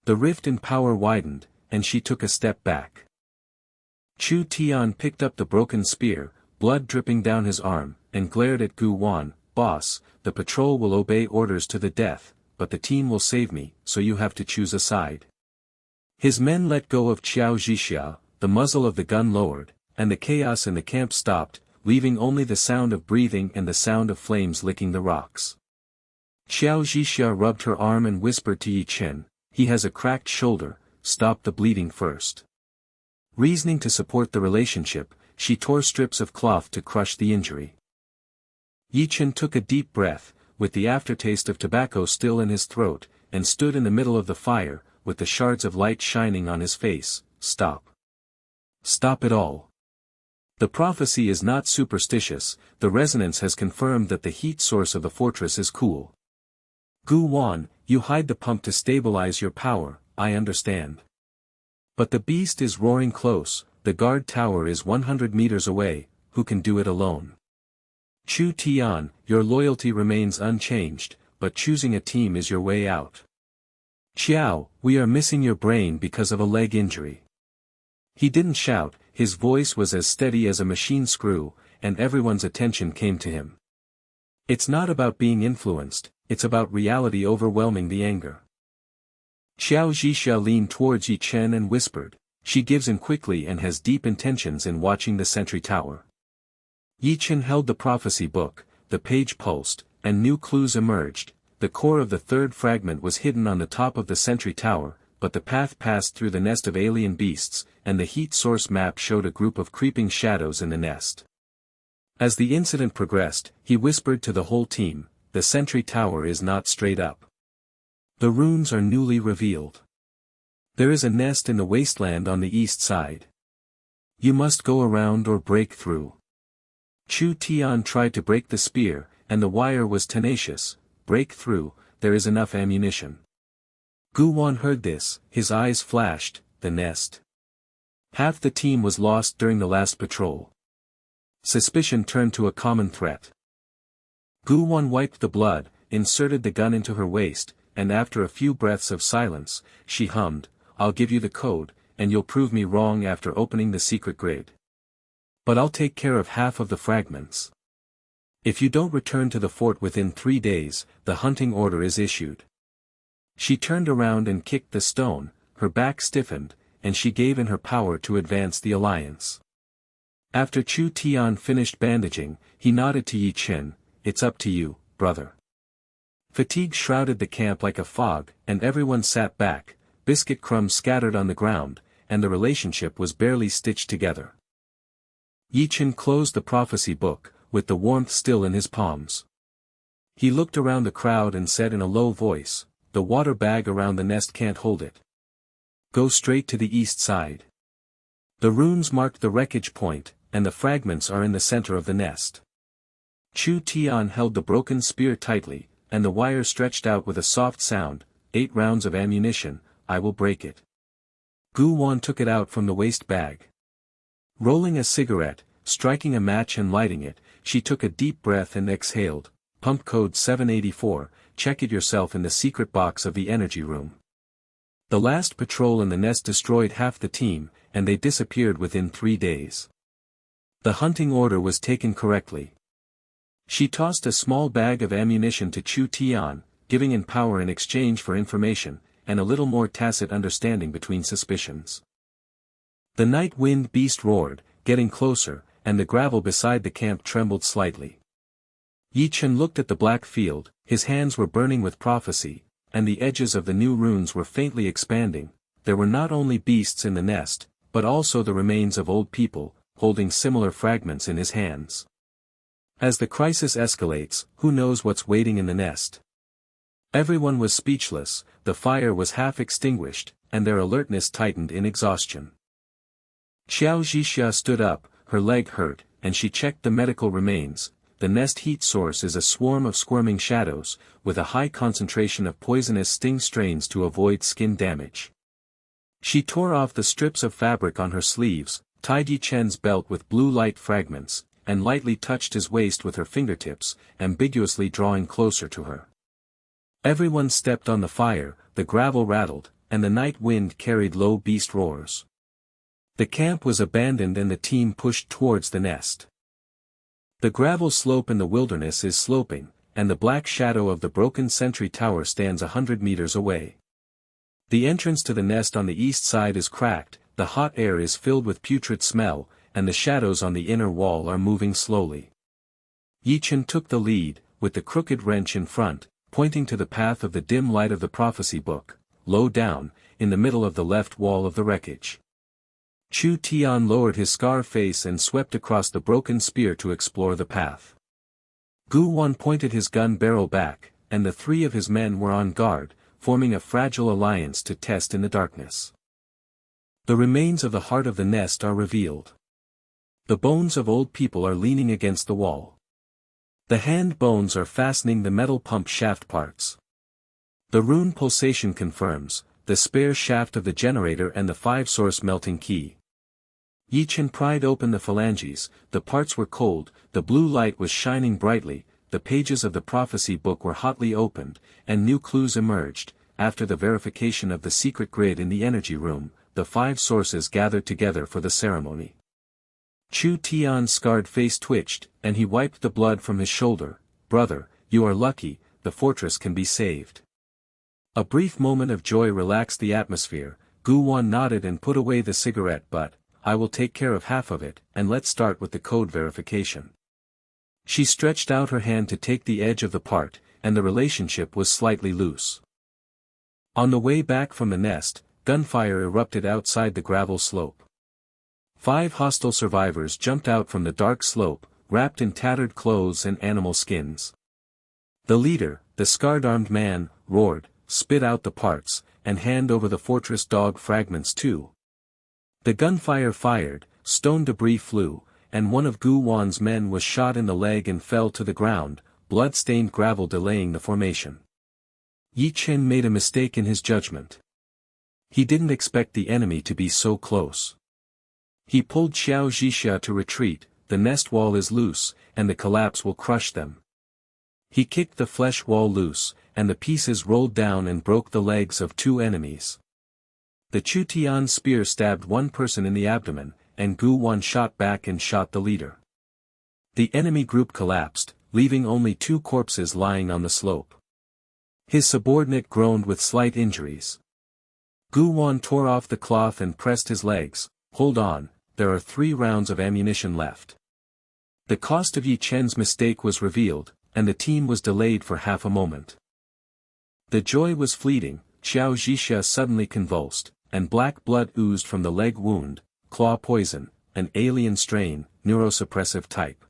The rift in power widened, and she took a step back. Chu Tian picked up the broken spear, blood dripping down his arm, and glared at Gu Wan. Boss, the patrol will obey orders to the death, but the team will save me, so you have to choose a side. His men let go of Qiao Zhixia, the muzzle of the gun lowered, and the chaos in the camp stopped, leaving only the sound of breathing and the sound of flames licking the rocks. Qiao Zhixia rubbed her arm and whispered to Ye Chen, he has a cracked shoulder, stop the bleeding first. Reasoning to support the relationship, she tore strips of cloth to crush the injury. Ye Chen took a deep breath, with the aftertaste of tobacco still in his throat, and stood in the middle of the fire, with the shards of light shining on his face. Stop. Stop it all. The prophecy is not superstitious, the resonance has confirmed that the heat source of the fortress is cool. Gu Wan, you hide the pump to stabilize your power, I understand. But the beast is roaring close, the guard tower is 100 meters away, who can do it alone? Chu Tian, your loyalty remains unchanged, but choosing a team is your way out. Qiao, we are missing your brain because of a leg injury. He didn't shout, his voice was as steady as a machine screw, and everyone's attention came to him. It's not about being influenced, it's about reality overwhelming the anger. Qiao Zhixia leaned towards Ye Chen and whispered, she gives in quickly and has deep intentions in watching the sentry tower. Ye Chen held the prophecy book, the page pulsed, and new clues emerged. The core of the 3rd fragment was hidden on the top of the sentry tower, but the path passed through the nest of alien beasts, and the heat source map showed a group of creeping shadows in the nest. As the incident progressed, he whispered to the whole team, the sentry tower is not straight up. The runes are newly revealed. There is a nest in the wasteland on the east side. You must go around or break through. Chu Tian tried to break the spear, and the wire was tenacious. Break through, there is enough ammunition. Gu Wan heard this, his eyes flashed, the nest. Half the team was lost during the last patrol. Suspicion turned to a common threat. Gu Wan wiped the blood, inserted the gun into her waist, and after a few breaths of silence, she hummed, I'll give you the code, and you'll prove me wrong after opening the secret grid. But I'll take care of half of the fragments. If you don't return to the fort within 3 days, the hunting order is issued. She turned around and kicked the stone, her back stiffened, and she gave in her power to advance the alliance. After Chu Tian finished bandaging, he nodded to Ye Chen, it's up to you, brother. Fatigue shrouded the camp like a fog, and everyone sat back, biscuit crumbs scattered on the ground, and the relationship was barely stitched together. Ye Chen closed the prophecy book, with the warmth still in his palms. He looked around the crowd and said in a low voice, the water bag around the nest can't hold it. Go straight to the east side. The runes marked the wreckage point, and the fragments are in the center of the nest. Chu Tian held the broken spear tightly, and the wire stretched out with a soft sound, 8 rounds of ammunition, I will break it. Gu Wan took it out from the waist bag. Rolling a cigarette, striking a match and lighting it, she took a deep breath and exhaled, pump code 784, check it yourself in the secret box of the energy room. The last patrol in the nest destroyed half the team, and they disappeared within 3 days. The hunting order was taken correctly. She tossed a small bag of ammunition to Chu Tian, giving in power in exchange for information, and a little more tacit understanding between suspicions. The night wind beast roared, getting closer, and the gravel beside the camp trembled slightly. Ye Chen looked at the black field, his hands were burning with prophecy, and the edges of the new runes were faintly expanding. There were not only beasts in the nest, but also the remains of old people, holding similar fragments in his hands. As the crisis escalates, who knows what's waiting in the nest? Everyone was speechless, the fire was half extinguished, and their alertness tightened in exhaustion. Qiao Zhixia stood up, her leg hurt, and she checked the medical remains. The nest heat source is a swarm of squirming shadows, with a high concentration of poisonous sting strains to avoid skin damage. She tore off the strips of fabric on her sleeves, tied Ye Chen's belt with blue light fragments, and lightly touched his waist with her fingertips, ambiguously drawing closer to her. Everyone stepped on the fire, the gravel rattled, and the night wind carried low beast roars. The camp was abandoned and the team pushed towards the nest. The gravel slope in the wilderness is sloping, and the black shadow of the broken sentry tower stands 100 meters away. The entrance to the nest on the east side is cracked, the hot air is filled with putrid smell, and the shadows on the inner wall are moving slowly. Ye Chen took the lead, with the crooked wrench in front, pointing to the path of the dim light of the prophecy book, low down, in the middle of the left wall of the wreckage. Chu Tian lowered his scar face and swept across the broken spear to explore the path. Gu Wan pointed his gun barrel back, and the three of his men were on guard, forming a fragile alliance to test in the darkness. The remains of the heart of the nest are revealed. The bones of old people are leaning against the wall. The hand bones are fastening the metal pump shaft parts. The rune pulsation confirms, the spare shaft of the generator and the 5-source melting key. Ye Chen pried open the phalanges, the parts were cold, the blue light was shining brightly, the pages of the prophecy book were hotly opened, and new clues emerged. After the verification of the secret grid in the energy room, the 5 sources gathered together for the ceremony. Chu Tian's scarred face twitched, and he wiped the blood from his shoulder. "Brother, you are lucky, the fortress can be saved." A brief moment of joy relaxed the atmosphere. Gu Wan nodded and put away the cigarette butt. "I will take care of half of it, and let's start with the code verification." She stretched out her hand to take the edge of the part, and the relationship was slightly loose. On the way back from the nest, gunfire erupted outside the gravel slope. 5 hostile survivors jumped out from the dark slope, wrapped in tattered clothes and animal skins. The leader, the scarred-armed man, roared, "Spit out the parts, and hand over the fortress dog fragments too." The gunfire fired, stone debris flew, and one of Gu Wan's men was shot in the leg and fell to the ground, blood-stained gravel delaying the formation. Ye Chen made a mistake in his judgment. He didn't expect the enemy to be so close. He pulled Qiao Zhixia to retreat. "The nest wall is loose, and the collapse will crush them." He kicked the flesh wall loose, and the pieces rolled down and broke the legs of 2 enemies. The Chu Tian spear stabbed one person in the abdomen, and Gu Wan shot back and shot the leader. The enemy group collapsed, leaving only 2 corpses lying on the slope. His subordinate groaned with slight injuries. Gu Wan tore off the cloth and pressed his legs. "Hold on, there are 3 rounds of ammunition left." The cost of Ye Chen's mistake was revealed, and the team was delayed for half a moment. The joy was fleeting. Qiao Zhixia suddenly convulsed, and black blood oozed from the leg wound, claw poison, an alien strain, neurosuppressive type.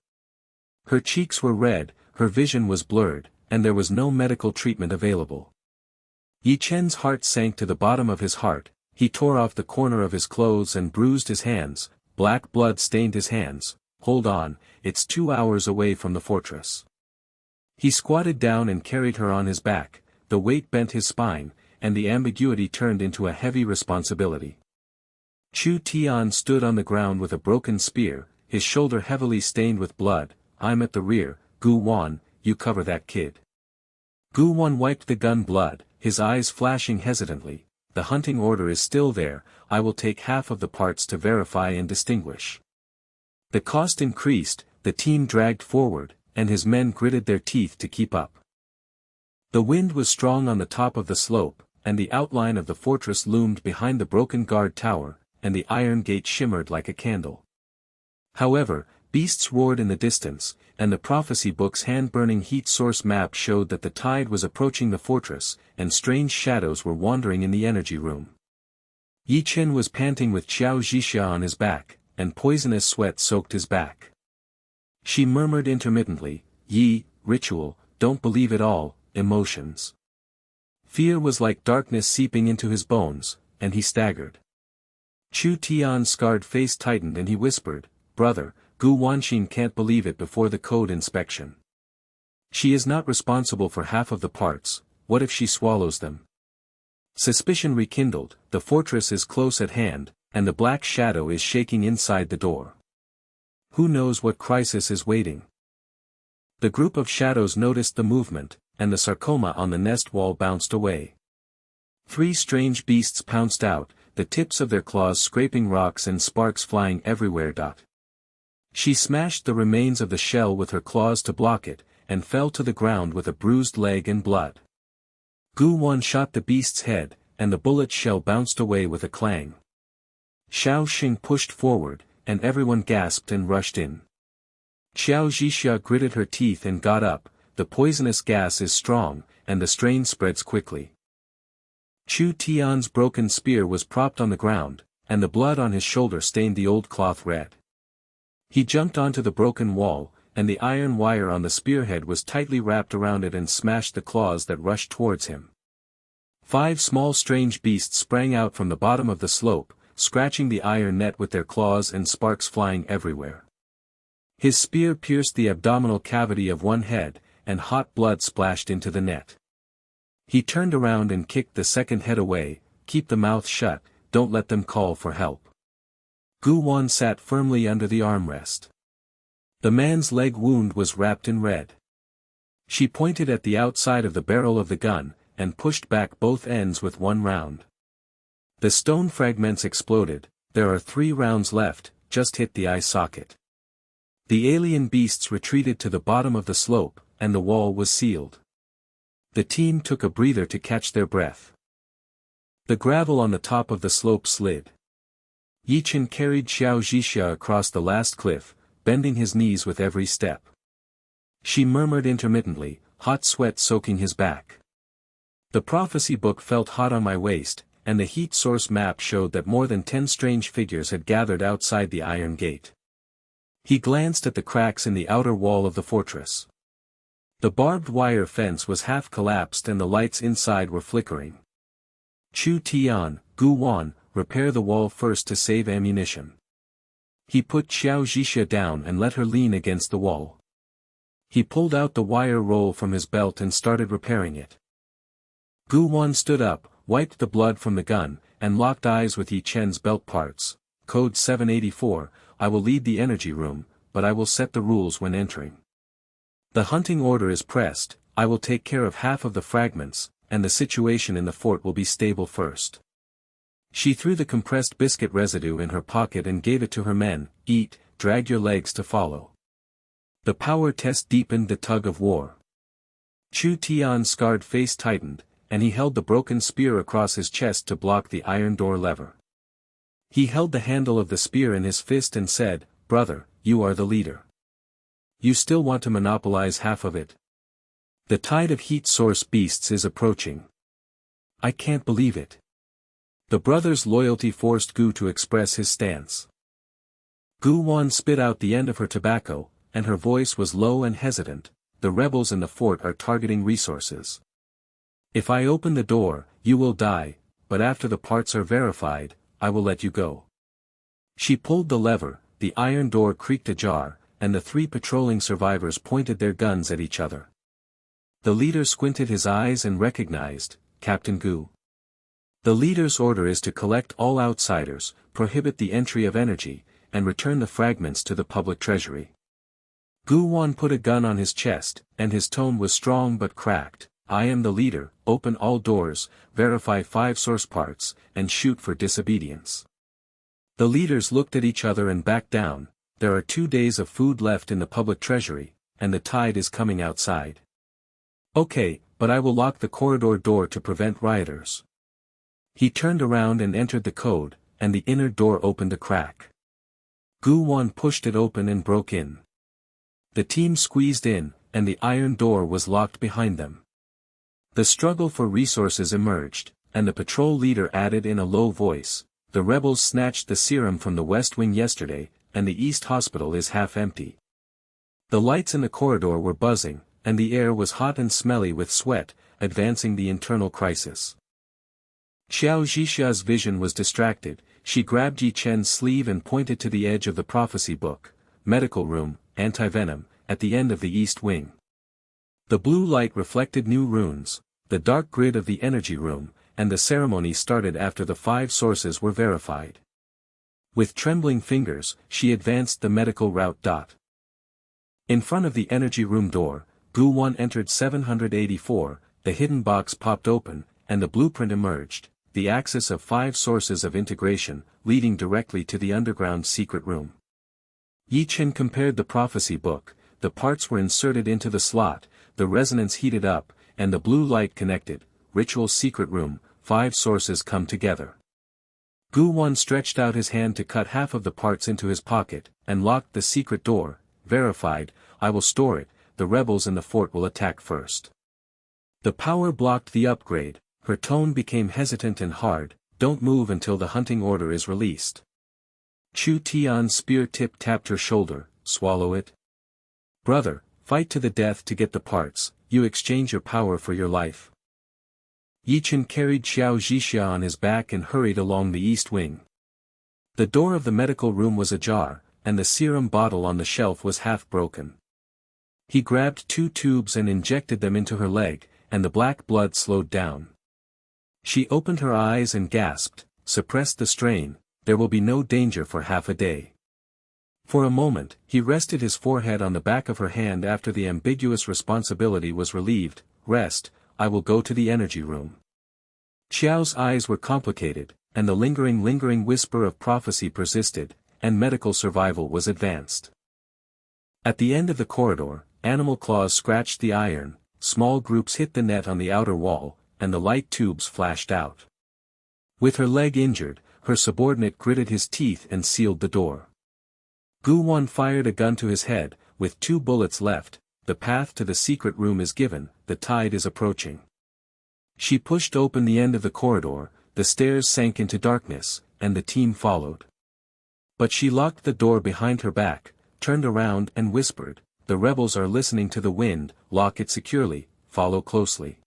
Her cheeks were red, her vision was blurred, and there was no medical treatment available. Ye Chen's heart sank to the bottom of his heart. He tore off the corner of his clothes and bruised his hands. Black blood stained his hands. "Hold on, it's 2 hours away from the fortress." He squatted down and carried her on his back. The weight bent his spine, and the ambiguity turned into a heavy responsibility. Chu Tian stood on the ground with a broken spear, his shoulder heavily stained with blood. "I'm at the rear, Gu Wan, you cover that kid." Gu Wan wiped the gun blood, his eyes flashing hesitantly. "The hunting order is still there, I will take half of the parts to verify and distinguish." The cost increased, the team dragged forward, and his men gritted their teeth to keep up. The wind was strong on the top of the slope, and the outline of the fortress loomed behind the broken guard tower, and the iron gate shimmered like a candle. However, beasts roared in the distance, and the prophecy book's hand-burning heat source map showed that the tide was approaching the fortress, and strange shadows were wandering in the energy room. Ye Chen was panting with Qiao Zhixia on his back, and poisonous sweat soaked his back. She murmured intermittently, "Yi, ritual, don't believe it all, emotions." Fear was like darkness seeping into his bones, and he staggered. Chu Tian's scarred face tightened and he whispered, "Brother, Gu Wanxin can't believe it before the code inspection. She is not responsible for half of the parts, what if she swallows them?" Suspicion rekindled, the fortress is close at hand, and the black shadow is shaking inside the door. Who knows what crisis is waiting? The group of shadows noticed the movement, and the sarcoma on the nest wall bounced away. 3 strange beasts pounced out, the tips of their claws scraping rocks and sparks flying everywhere. She smashed the remains of the shell with her claws to block it, and fell to the ground with a bruised leg and blood. Gu Wan shot the beast's head, and the bullet shell bounced away with a clang. Xiao Xing pushed forward, and everyone gasped and rushed in. Qiao Zhixia gritted her teeth and got up. The poisonous gas is strong, and the strain spreads quickly. Chu Tian's broken spear was propped on the ground, and the blood on his shoulder stained the old cloth red. He jumped onto the broken wall, and the iron wire on the spearhead was tightly wrapped around it and smashed the claws that rushed towards him. 5 small strange beasts sprang out from the bottom of the slope, scratching the iron net with their claws and sparks flying everywhere. His spear pierced the abdominal cavity of one head, and hot blood splashed into the net. He turned around and kicked the second head away. "Keep the mouth shut, don't let them call for help." Gu Wan sat firmly under the armrest. The man's leg wound was wrapped in red. She pointed at the outside of the barrel of the gun, and pushed back both ends with one round. The stone fragments exploded. "There are 3 rounds left, just hit the eye socket." The alien beasts retreated to the bottom of the slope, and the wall was sealed. The team took a breather to catch their breath. The gravel on the top of the slope slid. Ye Chen carried Qiao Zhixia across the last cliff, bending his knees with every step. She murmured intermittently, hot sweat soaking his back. The prophecy book felt hot on my waist, and the heat source map showed that more than 10 strange figures had gathered outside the iron gate. He glanced at the cracks in the outer wall of the fortress. The barbed wire fence was half collapsed and the lights inside were flickering. Chu Tian, Gu Wan, repair the wall first to save ammunition. He put Qiao Zhixia down and let her lean against the wall. He pulled out the wire roll from his belt and started repairing it. Gu Wan stood up, wiped the blood from the gun, and locked eyes with Ye Chen's belt parts. Code 784, "I will lead the energy room, but I will set the rules when entering. The hunting order is pressed, I will take care of half of the fragments, and the situation in the fort will be stable first." She threw the compressed biscuit residue in her pocket and gave it to her men. "Eat, drag your legs to follow." The power test deepened the tug of war. Chu Tian's scarred face tightened, and he held the broken spear across his chest to block the iron door lever. He held the handle of the spear in his fist and said, "Brother, you are the leader. You still want to monopolize half of it? The tide of heat source beasts is approaching. I can't believe it." The brothers' loyalty forced Gu to express his stance. Gu Wan spit out the end of her tobacco, and her voice was low and hesitant. "The rebels in the fort are targeting resources. If I open the door, you will die, but after the parts are verified, I will let you go." She pulled the lever, the iron door creaked ajar, and the 3 patrolling survivors pointed their guns at each other. The leader squinted his eyes and recognized, Captain Gu. The leader's order is to collect all outsiders, prohibit the entry of energy, and return the fragments to the public treasury. Gu Wan put a gun on his chest, and his tone was strong but cracked. "I am the leader, open all doors, verify 5 source parts, and shoot for disobedience." The leaders looked at each other and backed down. There are 2 days of food left in the public treasury, and the tide is coming outside. "Okay, but I will lock the corridor door to prevent rioters." He turned around and entered the code, and the inner door opened a crack. Gu Wan pushed it open and broke in. The team squeezed in, and the iron door was locked behind them. The struggle for resources emerged, and the patrol leader added in a low voice, "The rebels snatched the serum from the West Wing yesterday, and the East Hospital is half empty." The lights in the corridor were buzzing, and the air was hot and smelly with sweat, advancing the internal crisis. Qiao Zhixia's vision was distracted. she grabbed Ye Chen's sleeve and pointed to the edge of the prophecy book, medical room, anti-venom, at the end of the east wing. The blue light reflected new runes, the dark grid of the energy room, and the ceremony started after the 5 sources were verified. With trembling fingers, she advanced the medical route. In front of the energy room door, Gu Wan entered 784, the hidden box popped open, and the blueprint emerged, the axis of 5 sources of integration, leading directly to the underground secret room. Ye Chen compared the prophecy book, the parts were inserted into the slot, the resonance heated up, and the blue light connected, ritual secret room, 5 sources come together. Gu Wan stretched out his hand to cut half of the parts into his pocket, and locked the secret door, verified, I will store it, the rebels in the fort will attack first. The power blocked the upgrade, her tone became hesitant and hard, don't move until the hunting order is released. Chu Tian's spear tip tapped her shoulder, swallow it. Brother, fight to the death to get the parts, you exchange your power for your life. Ye Chen carried Qiao Zhixia on his back and hurried along the east wing. The door of the medical room was ajar, and the serum bottle on the shelf was half broken. He grabbed 2 tubes and injected them into her leg, and the black blood slowed down. She opened her eyes and gasped, suppress the strain, there will be no danger for half a day. For a moment, he rested his forehead on the back of her hand after the ambiguous responsibility was relieved, rest, I will go to the energy room. Qiao's eyes were complicated, and the lingering whisper of prophecy persisted, and medical survival was advanced. At the end of the corridor, animal claws scratched the iron, small groups hit the net on the outer wall, and the light tubes flashed out. With her leg injured, her subordinate gritted his teeth and sealed the door. Gu Wan fired a gun to his head, with 2 bullets left, the path to the secret room is given, the tide is approaching. She pushed open the end of the corridor, the stairs sank into darkness, and the team followed. But she locked the door behind her back, turned around and whispered, the rebels are listening to the wind, lock it securely, follow closely.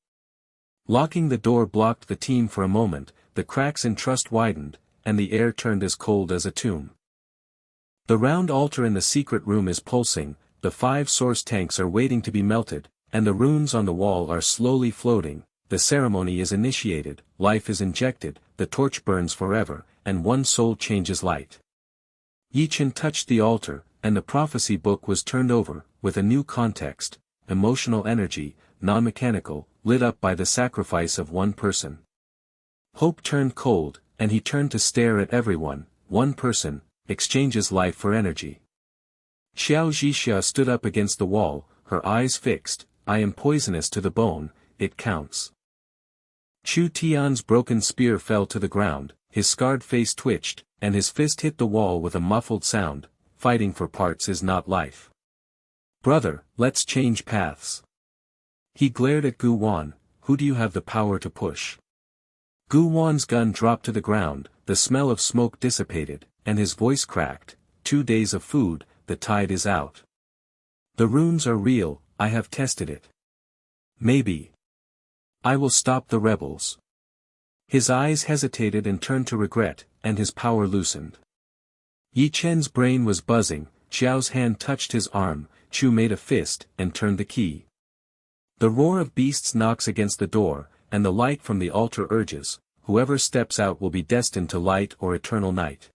Locking the door blocked the team for a moment, the cracks in trust widened, and the air turned as cold as a tomb. The round altar in the secret room is pulsing, the 5 source tanks are waiting to be melted, and the runes on the wall are slowly floating, the ceremony is initiated, life is injected, the torch burns forever, and one soul changes light. Ye Chen touched the altar, and the prophecy book was turned over, with a new context, emotional energy, non-mechanical, lit up by the sacrifice of one person. Hope turned cold, and he turned to stare at everyone, one person, exchanges life for energy. Qiao Zhixia stood up against the wall, her eyes fixed, I am poisonous to the bone, it counts. Chu Tian's broken spear fell to the ground, his scarred face twitched, and his fist hit the wall with a muffled sound, fighting for parts is not life. Brother, let's change paths. He glared at Gu Wan, who do you have the power to push? Gu Wan's gun dropped to the ground, the smell of smoke dissipated, and his voice cracked, 2 days of food, the tide is out. The runes are real, I have tested it. Maybe. I will stop the rebels. His eyes hesitated and turned to regret, and his power loosened. Ye Chen's brain was buzzing, Qiao's hand touched his arm, Chu made a fist, and turned the key. The roar of beasts knocks against the door, and the light from the altar urges, whoever steps out will be destined to light or eternal night.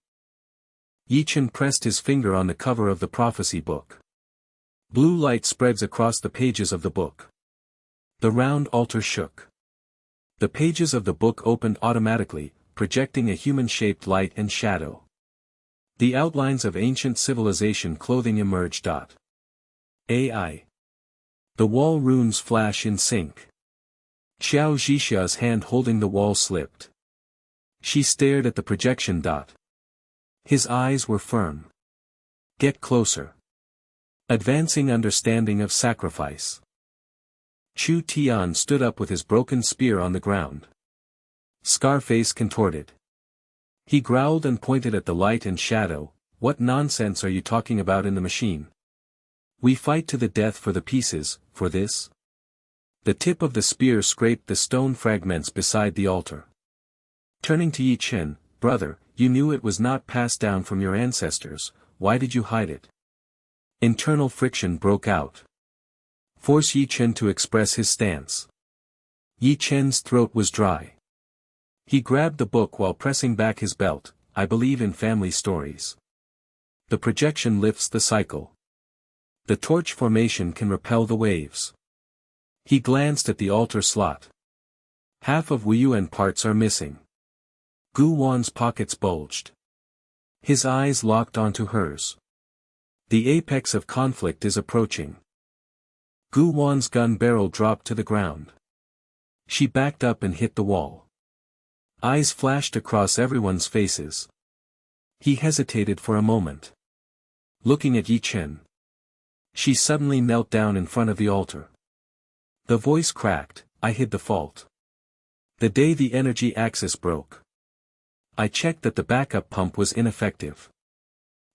Ye Chen pressed his finger on the cover of the prophecy book. Blue light spreads across the pages of the book. The round altar shook. The pages of the book opened automatically, projecting a human-shaped light and shadow. The outlines of ancient civilization clothing emerged. AI. The wall runes flash in sync. Qiao Zhixia's hand holding the wall slipped. She stared at the projection. His eyes were firm. Get closer. Advancing understanding of sacrifice. Chu Tian stood up with his broken spear on the ground. Scarface contorted. He growled and pointed at the light and shadow, what nonsense are you talking about in the machine? We fight to the death for the pieces, for this? The tip of the spear scraped the stone fragments beside the altar. Turning to Ye Chen, brother, you knew it was not passed down from your ancestors, why did you hide it? Internal friction broke out. Force Ye Chen to express his stance. Ye Chen's throat was dry. He grabbed the book while pressing back his belt. I believe in family stories. The projection lifts the cycle. The torch formation can repel the waves. He glanced at the altar slot. Half of Wu and parts are missing. Gu Wan's pockets bulged. His eyes locked onto hers. The apex of conflict is approaching. Gu Wan's gun barrel dropped to the ground. She backed up and hit the wall. Eyes flashed across everyone's faces. He hesitated for a moment. Looking at Ye Chen. She suddenly knelt down in front of the altar. The voice cracked, I hid the fault. The day the energy axis broke. I checked that the backup pump was ineffective.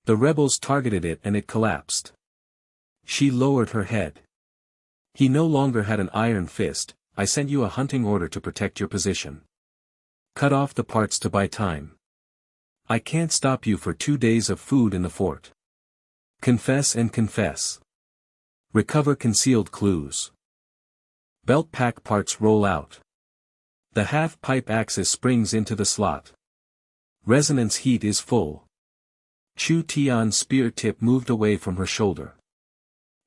The rebels targeted it and it collapsed. She lowered her head. He no longer had an iron fist. I sent you a hunting order to protect your position. Cut off the parts to buy time. I can't stop you for 2 days of food in the fort. Confess and confess. Recover concealed clues. Belt pack parts roll out. The half-pipe axis springs into the slot. Resonance heat is full. Chu Tian's spear tip moved away from her shoulder.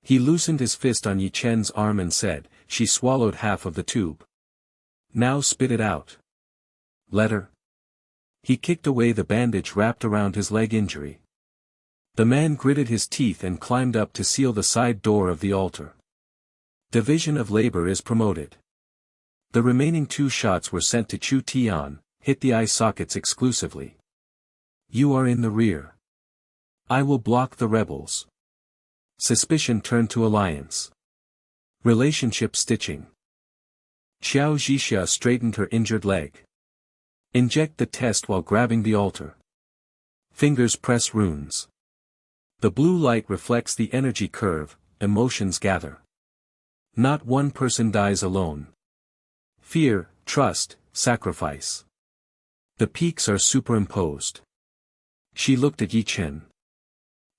He loosened his fist on Ye Chen's arm and said, she swallowed half of the tube. Now spit it out. Let her. He kicked away the bandage wrapped around his leg injury. The man gritted his teeth and climbed up to seal the side door of the altar. Division of labor is promoted. The remaining 2 shots were sent to Chu Tian, hit the eye sockets exclusively. You are in the rear. I will block the rebels. Suspicion turned to alliance. Relationship stitching. Qiao Zhixia straightened her injured leg. Inject the test while grabbing the altar. Fingers press runes. The blue light reflects the energy curve, emotions gather. Not one person dies alone. Fear, trust, sacrifice. The peaks are superimposed. She looked at Ye Chen.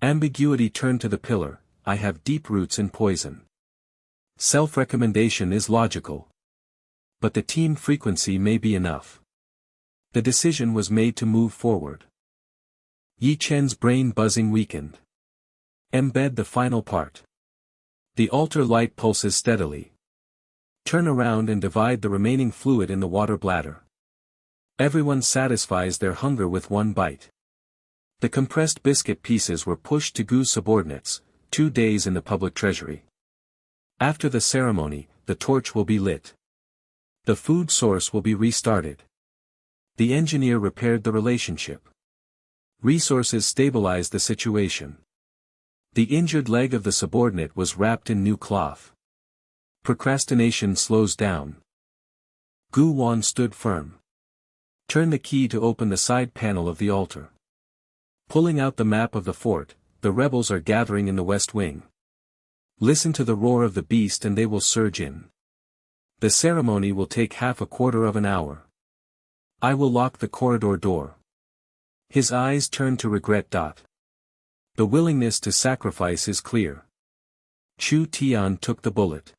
Ambiguity turned to the pillar, I have deep roots in poison. Self-recommendation is logical. But the team frequency may be enough. The decision was made to move forward. Ye Chen's brain buzzing weakened. Embed the final part. The altar light pulses steadily. Turn around and divide the remaining fluid in the water bladder. Everyone satisfies their hunger with 1 bite. The compressed biscuit pieces were pushed to Gu's subordinates, 2 days in the public treasury. After the ceremony, the torch will be lit. The food source will be restarted. The engineer repaired the relationship. Resources stabilized the situation. The injured leg of the subordinate was wrapped in new cloth. Procrastination slows down. Gu Wan stood firm. Turn the key to open the side panel of the altar. Pulling out the map of the fort, the rebels are gathering in the west wing. Listen to the roar of the beast and they will surge in. The ceremony will take half a quarter of an hour. I will lock the corridor door. His eyes turned to regret. The willingness to sacrifice is clear. Chu Tian took the bullet.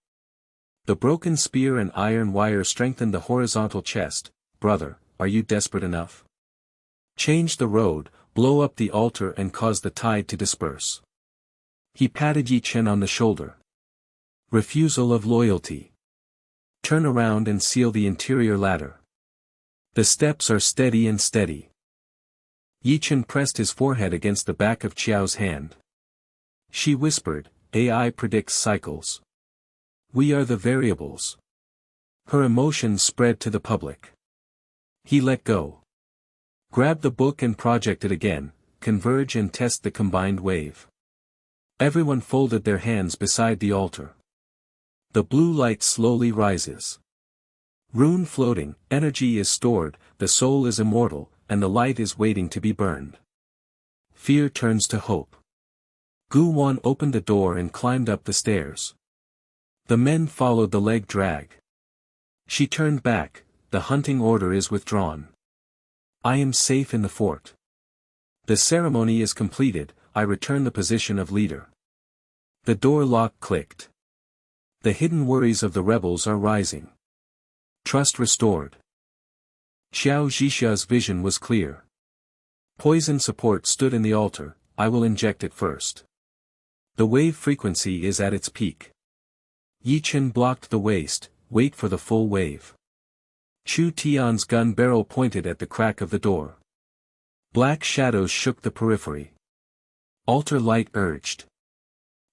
The broken spear and iron wire strengthened the horizontal chest. Brother, are you desperate enough? Change the road, blow up the altar and cause the tide to disperse. He patted Ye Chen on the shoulder. Refusal of loyalty. Turn around and seal the interior ladder. The steps are steady and steady. Ye Chen pressed his forehead against the back of Qiao's hand. She whispered, AI predicts cycles. We are the variables. Her emotions spread to the public. He let go. Grab the book and project it again, converge and test the combined wave. Everyone folded their hands beside the altar. The blue light slowly rises. Rune floating, energy is stored, the soul is immortal, and the light is waiting to be burned. Fear turns to hope. Gu Wan opened the door and climbed up the stairs. The men followed the leg drag. She turned back, the hunting order is withdrawn. I am safe in the fort. The ceremony is completed, I return the position of leader. The door lock clicked. The hidden worries of the rebels are rising. Trust restored. Qiao Zhixia's vision was clear. Poison support stood in the altar, I will inject it first. The wave frequency is at its peak. Ye Chen blocked the waste, wait for the full wave. Chu Tian's gun barrel pointed at the crack of the door. Black shadows shook the periphery. Altar light urged.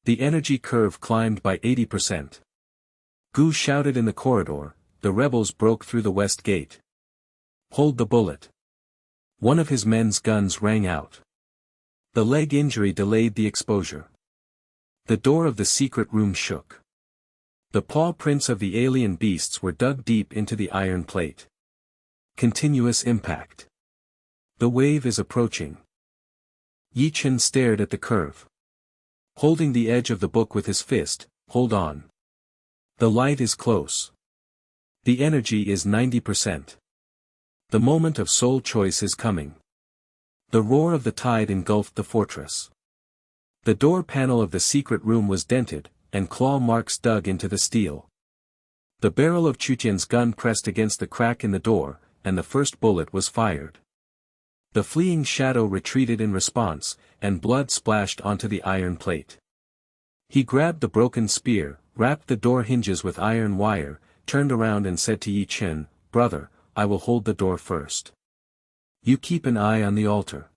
The energy curve climbed by 80%. Gu shouted in the corridor, the rebels broke through the west gate. Hold the bullet. One of his men's guns rang out. The leg injury delayed the exposure. The door of the secret room shook. The paw prints of the alien beasts were dug deep into the iron plate. Continuous impact. The wave is approaching. Ye Chen stared at the curve. Holding the edge of the book with his fist, hold on. The light is close. The energy is 90%. The moment of soul choice is coming. The roar of the tide engulfed the fortress. The door panel of the secret room was dented, and claw marks dug into the steel. The barrel of Chu Tian's gun pressed against the crack in the door, and the first bullet was fired. The fleeing shadow retreated in response, and blood splashed onto the iron plate. He grabbed the broken spear, wrapped the door hinges with iron wire, turned around and said to Ye Chen, "Brother, I will hold the door first. You keep an eye on the altar."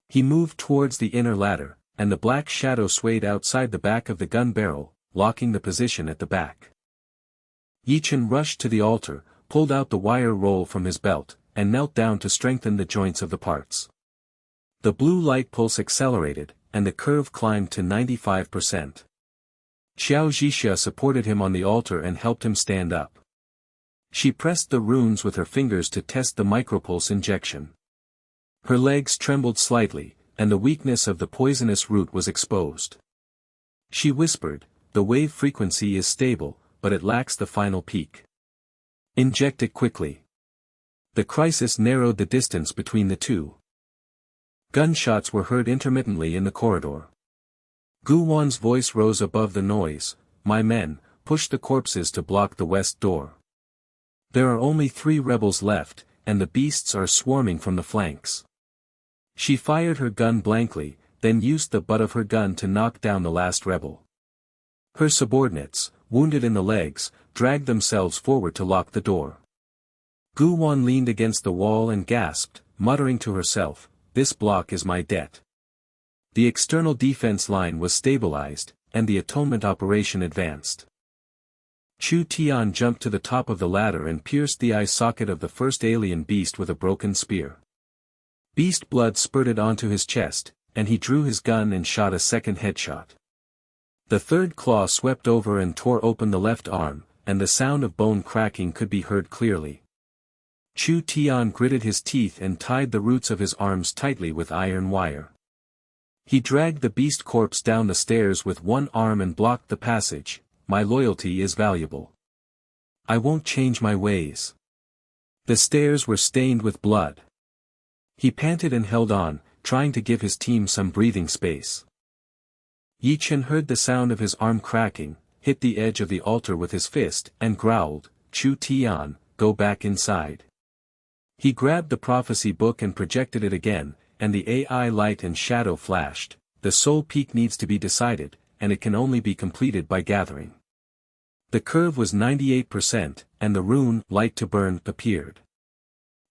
He moved towards the inner ladder, and the black shadow swayed outside the back of the gun barrel, locking the position at the back. Ye Chen rushed to the altar, pulled out the wire roll from his belt, and knelt down to strengthen the joints of the parts. The blue light pulse accelerated, and the curve climbed to 95%. Qiao Zhixia supported him on the altar and helped him stand up. She pressed the runes with her fingers to test the micropulse injection. Her legs trembled slightly, and the weakness of the poisonous root was exposed. She whispered, "The wave frequency is stable, but it lacks the final peak. Inject it quickly." The crisis narrowed the distance between the two. Gunshots were heard intermittently in the corridor. Gu Wan's voice rose above the noise, "My men, push the corpses to block the west door. There are only 3 rebels left, and the beasts are swarming from the flanks." She fired her gun blankly, then used the butt of her gun to knock down the last rebel. Her subordinates, wounded in the legs, dragged themselves forward to lock the door. Gu Wan leaned against the wall and gasped, muttering to herself, "This block is my debt." The external defense line was stabilized, and the atonement operation advanced. Chu Tian jumped to the top of the ladder and pierced the eye socket of the first alien beast with a broken spear. Beast blood spurted onto his chest, and he drew his gun and shot a second headshot. The third claw swept over and tore open the left arm, and the sound of bone cracking could be heard clearly. Chu Tian gritted his teeth and tied the roots of his arms tightly with iron wire. He dragged the beast corpse down the stairs with one arm and blocked the passage. "My loyalty is valuable. I won't change my ways." The stairs were stained with blood. He panted and held on, trying to give his team some breathing space. Ye Chen heard the sound of his arm cracking, hit the edge of the altar with his fist, and growled, "Chu Tian, go back inside." He grabbed the prophecy book and projected it again, and the AI light and shadow flashed. The soul peak needs to be decided, and it can only be completed by gathering. The curve was 98%, and the rune, light to burn, appeared.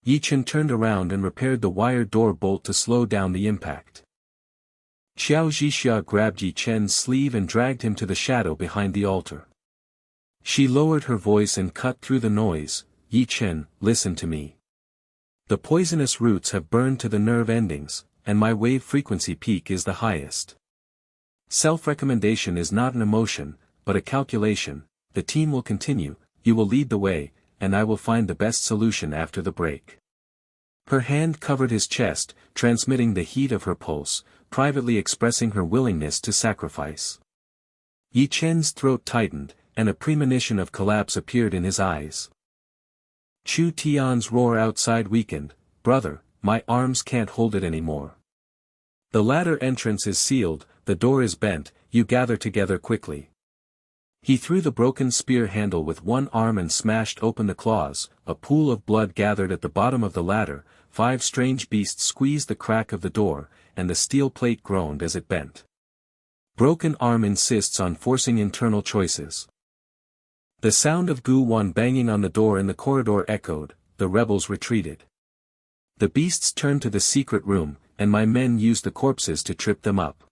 Ye Chen turned around and repaired the wire door bolt to slow down the impact. Qiao Zhixia grabbed Ye Chen's sleeve and dragged him to the shadow behind the altar. She lowered her voice and cut through the noise, "Ye Chen, listen to me. The poisonous roots have burned to the nerve endings, and my wave frequency peak is the highest. Self-recommendation is not an emotion, but a calculation. The team will continue, you will lead the way, and I will find the best solution after the break." Her hand covered his chest, transmitting the heat of her pulse, privately expressing her willingness to sacrifice. Ye Chen's throat tightened, and a premonition of collapse appeared in his eyes. Chu Tian's roar outside weakened, brother, my arms can't hold it anymore. The ladder entrance is sealed, the door is bent, you gather together quickly. He threw the broken spear handle with one arm and smashed open the claws. A pool of blood gathered at the bottom of the ladder, 5 strange beasts squeezed the crack of the door, and the steel plate groaned as it bent. Broken arm insists on forcing internal choices. The sound of Gu Wan banging on the door in the corridor echoed, the rebels retreated. The beasts turned to the secret room, and my men used the corpses to trip them up.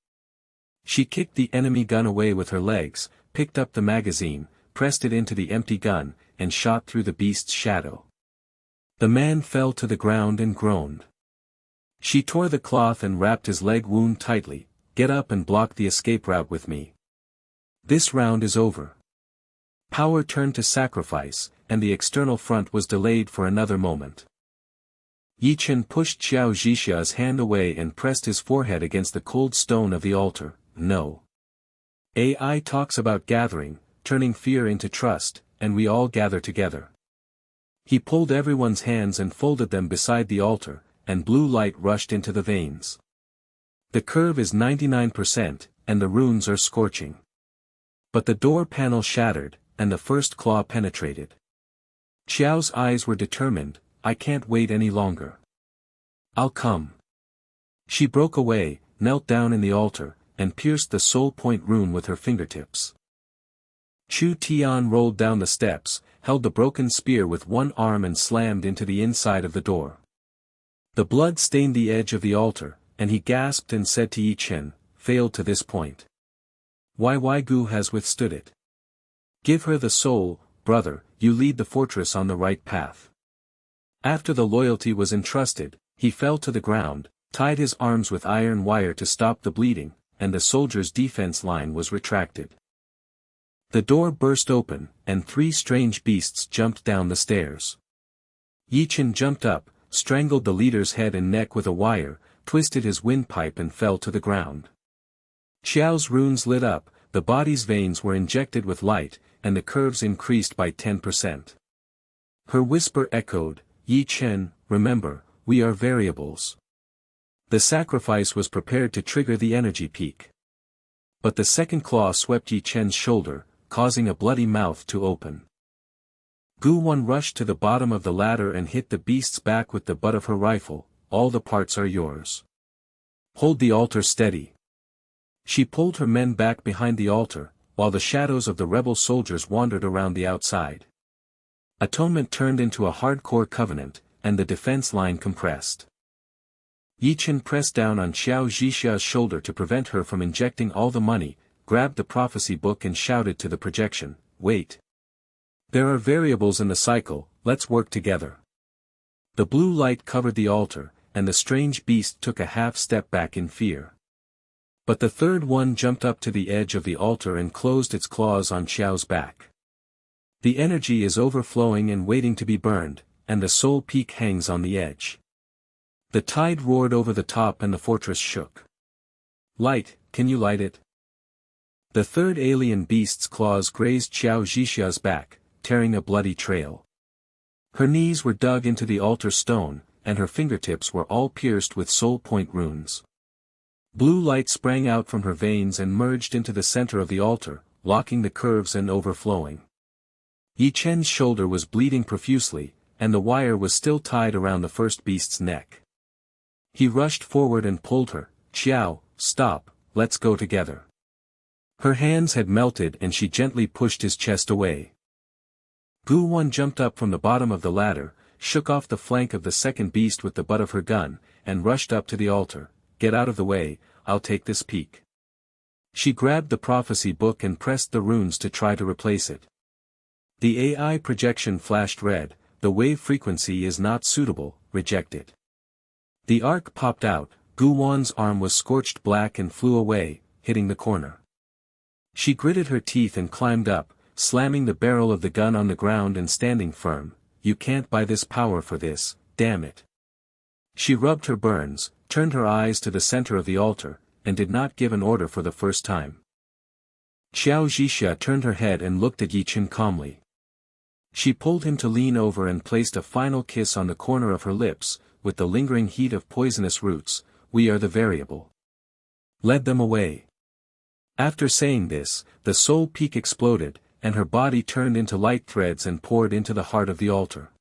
She kicked the enemy gun away with her legs, picked up the magazine, pressed it into the empty gun, and shot through the beast's shadow. The man fell to the ground and groaned. She tore the cloth and wrapped his leg wound tightly. Get up and block the escape route with me. This round is over. Power turned to sacrifice, and the external front was delayed for another moment. Ye Chen pushed Qiao Zhixia's hand away and pressed his forehead against the cold stone of the altar. No. AI talks about gathering, turning fear into trust, and we all gather together. He pulled everyone's hands and folded them beside the altar, and blue light rushed into the veins. The curve is 99%, and the runes are scorching. But the door panel shattered, and the first claw penetrated. Qiao's eyes were determined. I can't wait any longer. I'll come. She broke away, knelt down in the altar, and pierced the soul point rune with her fingertips. Chu Tian rolled down the steps, held the broken spear with one arm and slammed into the inside of the door. The blood stained the edge of the altar, and he gasped and said to Ye Chen, failed to this point. Why Gu has withstood it. Give her the soul, brother, you lead the fortress on the right path. After the loyalty was entrusted, he fell to the ground, tied his arms with iron wire to stop the bleeding, and the soldier's defense line was retracted. The door burst open, and 3 strange beasts jumped down the stairs. Ye Chen jumped up, strangled the leader's head and neck with a wire, twisted his windpipe and fell to the ground. Qiao's runes lit up, the body's veins were injected with light, and the curves increased by 10%. Her whisper echoed, Ye Chen, remember, we are variables. The sacrifice was prepared to trigger the energy peak. But the second claw swept Ye Chen's shoulder, causing a bloody mouth to open. Gu Wan rushed to the bottom of the ladder and hit the beast's back with the butt of her rifle. All the parts are yours. Hold the altar steady. She pulled her men back behind the altar, while the shadows of the rebel soldiers wandered around the outside. Atonement turned into a hardcore covenant, and the defense line compressed. Ye Chen pressed down on Qiao Zhixia's shoulder to prevent her from injecting all the money, grabbed the prophecy book and shouted to the projection, wait. There are variables in the cycle, let's work together. The blue light covered the altar, and the strange beast took a half step back in fear. But the third one jumped up to the edge of the altar and closed its claws on Qiao's back. The energy is overflowing and waiting to be burned, and the soul peak hangs on the edge. The tide roared over the top and the fortress shook. Light, can you light it? The third alien beast's claws grazed Qiao Zhixia's back, tearing a bloody trail. Her knees were dug into the altar stone, and her fingertips were all pierced with soul point runes. Blue light sprang out from her veins and merged into the center of the altar, locking the curves and overflowing. Ye Chen's shoulder was bleeding profusely, and the wire was still tied around the first beast's neck. He rushed forward and pulled her. Qiao, stop, let's go together. Her hands had melted and she gently pushed his chest away. Gu Wan jumped up from the bottom of the ladder, shook off the flank of the second beast with the butt of her gun, and rushed up to the altar. Get out of the way, I'll take this peak. She grabbed the prophecy book and pressed the runes to try to replace it. The AI projection flashed red, the wave frequency is not suitable, reject it. The arc popped out, Gu Wan's arm was scorched black and flew away, hitting the corner. She gritted her teeth and climbed up, slamming the barrel of the gun on the ground and standing firm. You can't buy this power for this, damn it. She rubbed her burns, turned her eyes to the center of the altar, and did not give an order for the first time. Qiao Zhixia turned her head and looked at Ye Chen calmly. She pulled him to lean over and placed a final kiss on the corner of her lips, with the lingering heat of poisonous roots, we are the variable. Led them away. After saying this, the soul peak exploded, and her body turned into light threads and poured into the heart of the altar.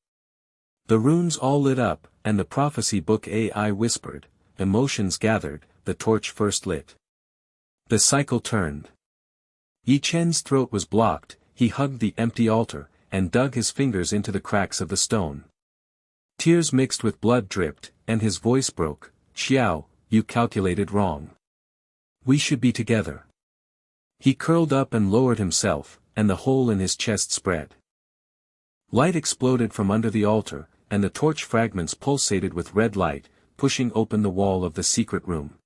The runes all lit up, and the prophecy book AI whispered, emotions gathered, the torch first lit. The cycle turned. Ye Chen's throat was blocked, he hugged the empty altar, and dug his fingers into the cracks of the stone. Tears mixed with blood dripped, and his voice broke, "Qiao, you calculated wrong. We should be together." He curled up and lowered himself, and the hole in his chest spread. Light exploded from under the altar, and the torch fragments pulsated with red light, pushing open the wall of the secret room.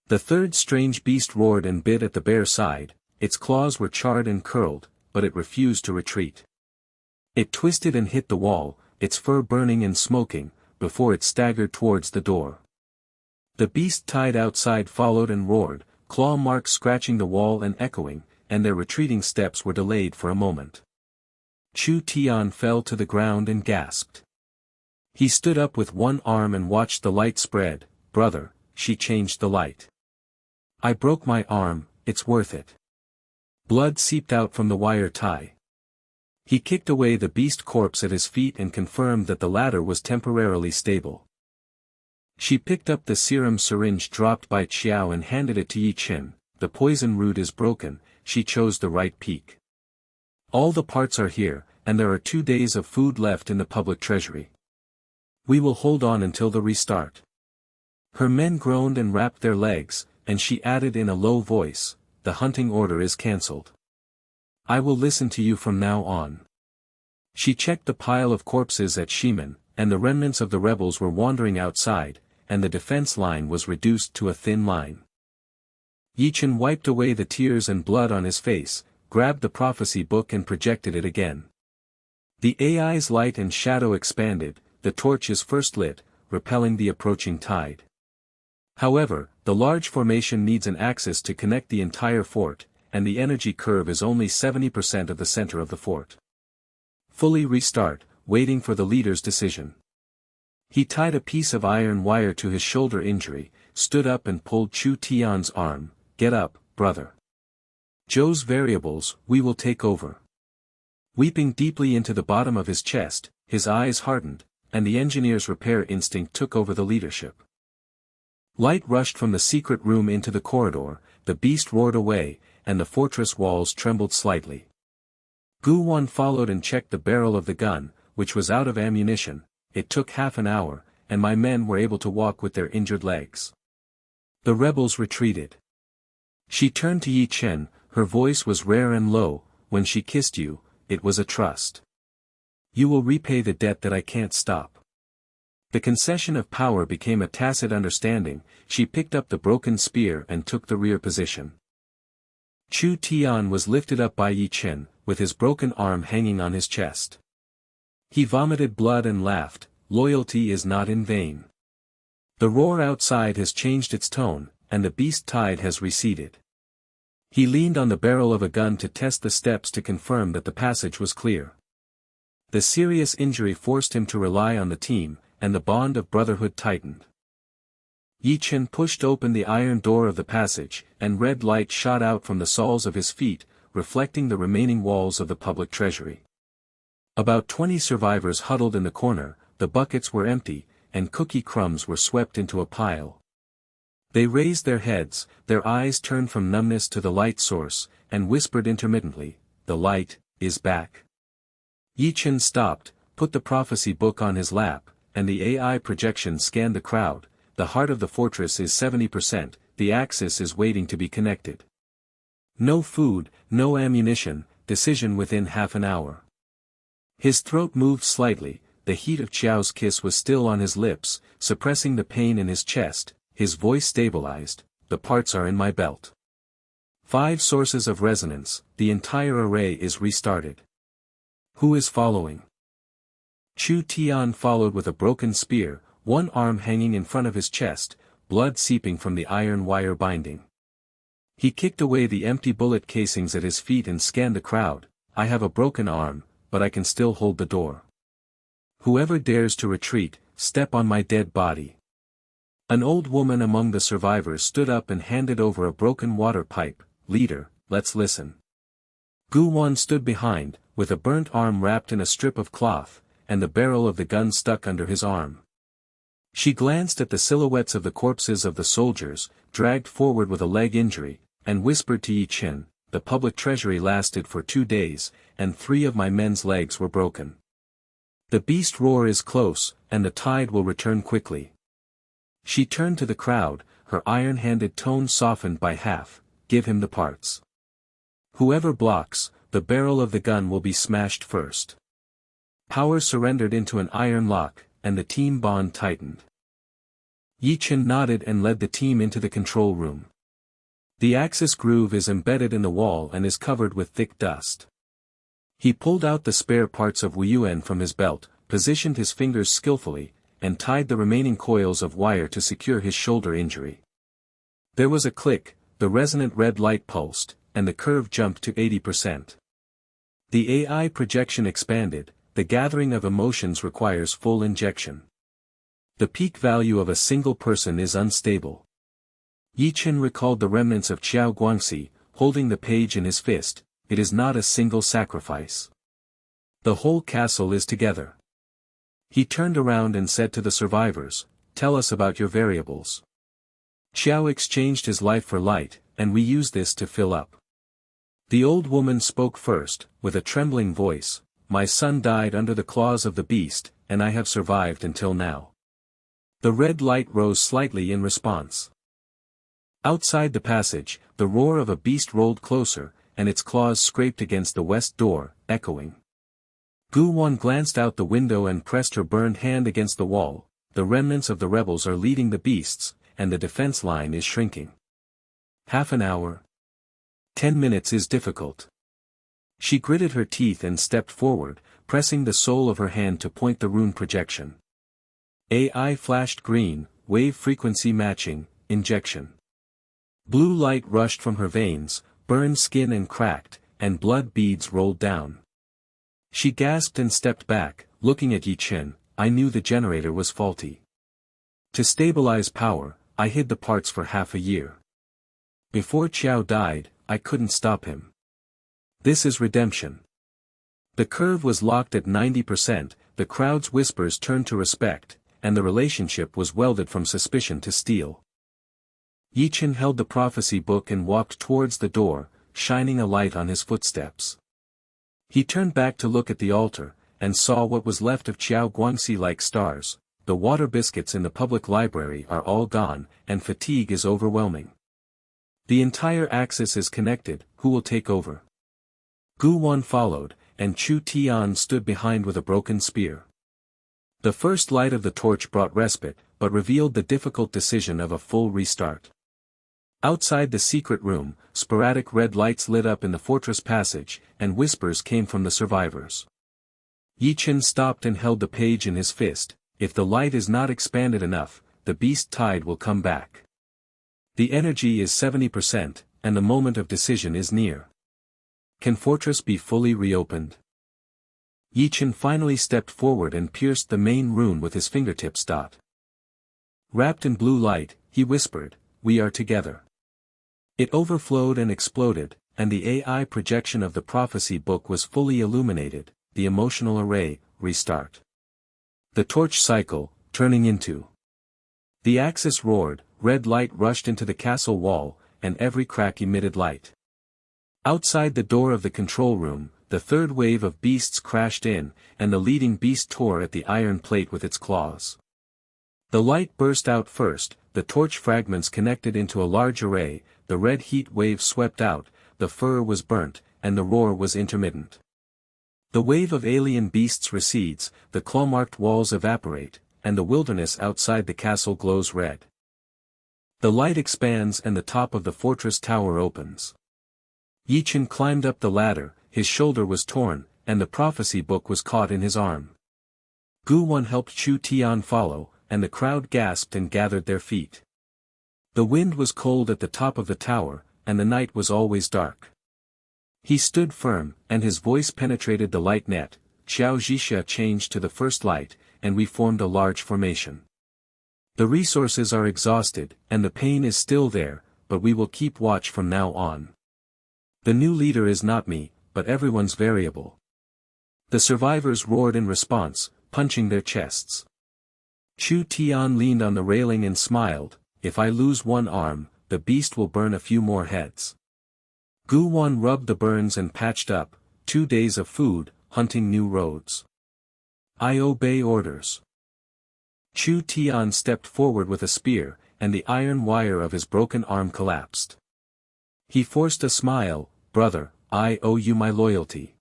The third strange beast roared and bit at the bare side, its claws were charred and curled, but it refused to retreat. It twisted and hit the wall, its fur burning and smoking, before it staggered towards the door. The beast tied outside followed and roared, claw marks scratching the wall and echoing, and their retreating steps were delayed for a moment. Chu Tian fell to the ground and gasped. He stood up with one arm and watched the light spread. "Brother," she changed the light. "I broke my arm, it's worth it." Blood seeped out from the wire tie. He kicked away the beast corpse at his feet and confirmed that the latter was temporarily stable. She picked up the serum syringe dropped by Qiao and handed it to Ye Chen. "The poison root is broken," she chose the right peak. "All the parts are here, and there are 2 days of food left in the public treasury. We will hold on until the restart." Her men groaned and wrapped their legs, and she added in a low voice, "The hunting order is cancelled. I will listen to you from now on." She checked the pile of corpses at Shimen, and the remnants of the rebels were wandering outside, and the defense line was reduced to a thin line. Ye Chen wiped away the tears and blood on his face, grabbed the prophecy book and projected it again. The AI's light and shadow expanded, the torch is first lit, repelling the approaching tide. However, the large formation needs an axis to connect the entire fort, and the energy curve is only 70% of the center of the fort. Fully restart, waiting for the leader's decision. He tied a piece of iron wire to his shoulder injury, stood up and pulled Chu Tian's arm. "Get up, brother. Zhou's variables, we will take over." Weeping deeply into the bottom of his chest, his eyes hardened, and the engineer's repair instinct took over the leadership. Light rushed from the secret room into the corridor, the beast roared away, and the fortress walls trembled slightly. Gu Wan followed and checked the barrel of the gun, which was out of ammunition. "It took half an hour, and my men were able to walk with their injured legs." The rebels retreated. She turned to Ye Chen, her voice was rare and low. "When she kissed you, it was a trust. You will repay the debt that I can't stop." The concession of power became a tacit understanding. She picked up the broken spear and took the rear position. Chu Tian was lifted up by Ye Chen, with his broken arm hanging on his chest. He vomited blood and laughed, "Loyalty is not in vain." The roar outside has changed its tone, and the beast tide has receded. He leaned on the barrel of a gun to test the steps to confirm that the passage was clear. The serious injury forced him to rely on the team, and the bond of brotherhood tightened. Ye Chen pushed open the iron door of the passage, and red light shot out from the soles of his feet, reflecting the remaining walls of the public treasury. About 20 survivors huddled in the corner, the buckets were empty, and cookie crumbs were swept into a pile. They raised their heads, their eyes turned from numbness to the light source, and whispered intermittently, "The light is back." Ye Chen stopped, put the prophecy book on his lap, and the AI projection scanned the crowd. "The heart of the fortress is 70%, the axis is waiting to be connected. No food, no ammunition, decision within half an hour." His throat moved slightly, the heat of Qiao's kiss was still on his lips, suppressing the pain in his chest. His voice stabilized, "The parts are in my belt. 5 sources of resonance, the entire array is restarted." "Who is following?" Chu Tian followed with a broken spear, one arm hanging in front of his chest, blood seeping from the iron wire binding. He kicked away the empty bullet casings at his feet and scanned the crowd. "I have a broken arm, but I can still hold the door. Whoever dares to retreat, step on my dead body. An old woman among the survivors stood up and handed over a broken water pipe. Leader, let's listen. Gu Wan stood behind, with a burnt arm wrapped in a strip of cloth, and the barrel of the gun stuck under his arm. She glanced at the silhouettes of the corpses of the soldiers, dragged forward with a leg injury, and whispered to Ye Chen, the public treasury lasted for 2 days, and 3 of my men's legs were broken. The beast roar is close, and the tide will return quickly. She turned to the crowd, her iron-handed tone softened by half. Give him the parts. Whoever blocks, the barrel of the gun will be smashed first. Power surrendered into an iron lock, and the team bond tightened. Ye Chen nodded and led the team into the control room. The axis groove is embedded in the wall and is covered with thick dust. He pulled out the spare parts of Wu Yuan from his belt, positioned his fingers skillfully, and tied the remaining coils of wire to secure his shoulder injury. There was a click, the resonant red light pulsed, and the curve jumped to 80%. The AI projection expanded. The gathering of emotions requires full injection. The peak value of a single person is unstable. Ye Chen recalled the remnants of Qiao Zhixia, holding the page in his fist. It is not a single sacrifice. The whole castle is together. He turned around and said to the survivors, tell us about your variables. Qiao exchanged his life for light, and we use this to fill up. The old woman spoke first, with a trembling voice. My son died under the claws of the beast, and I have survived until now. The red light rose slightly in response. Outside the passage, the roar of a beast rolled closer, and its claws scraped against the west door, echoing. Gu Wan glanced out the window and pressed her burned hand against the wall. The remnants of the rebels are leading the beasts, and the defense line is shrinking. Half an hour. 10 minutes is difficult. She gritted her teeth and stepped forward, pressing the sole of her hand to point the rune projection. AI flashed green, wave frequency matching, injection. Blue light rushed from her veins, burned skin and cracked, and blood beads rolled down. She gasped and stepped back, looking at Ye Chen. I knew the generator was faulty. To stabilize power, I hid the parts for half a year. Before Qiao died, I couldn't stop him. This is redemption. The curve was locked at 90%, the crowd's whispers turned to respect, and the relationship was welded from suspicion to steel. Ye Chen held the prophecy book and walked towards the door, shining a light on his footsteps. He turned back to look at the altar, and saw what was left of Qiao Zhixia like stars. The water biscuits in the public library are all gone, and fatigue is overwhelming. The entire axis is connected. Who will take over? Gu Wan followed, and Chu Tian stood behind with a broken spear. The first light of the torch brought respite, but revealed the difficult decision of a full restart. Outside the secret room, sporadic red lights lit up in the fortress passage, and whispers came from the survivors. Ye Chen stopped and held the page in his fist. If the light is not expanded enough, the beast tide will come back. The energy is 70%, and the moment of decision is near. Can fortress be fully reopened? Ye Chen finally stepped forward and pierced the main rune with his fingertips. Wrapped in blue light, he whispered, we are together. It overflowed and exploded, and the AI projection of the prophecy book was fully illuminated. The emotional array, restart. The torch cycle, turning into. The axis roared, red light rushed into the castle wall, and every crack emitted light. Outside the door of the control room, the third wave of beasts crashed in, and the leading beast tore at the iron plate with its claws. The light burst out first, the torch fragments connected into a large array, the red heat wave swept out, the fur was burnt, and the roar was intermittent. The wave of alien beasts recedes, the claw-marked walls evaporate, and the wilderness outside the castle glows red. The light expands and the top of the fortress tower opens. Ye Chen climbed up the ladder, his shoulder was torn, and the prophecy book was caught in his arm. Gu Wan helped Chu Tian follow, and the crowd gasped and gathered their feet. The wind was cold at the top of the tower, and the night was always dark. He stood firm, and his voice penetrated the light net. Qiao Zhixia changed to the first light, and we formed a large formation. The resources are exhausted, and the pain is still there, but we will keep watch from now on. The new leader is not me, but everyone's variable. The survivors roared in response, punching their chests. Chu Tian leaned on the railing and smiled, if I lose one arm, the beast will burn a few more heads. Gu Wan rubbed the burns and patched up, 2 days of food, hunting new roads. I obey orders. Chu Tian stepped forward with a spear, and the iron wire of his broken arm collapsed. He forced a smile, brother, I owe you my loyalty.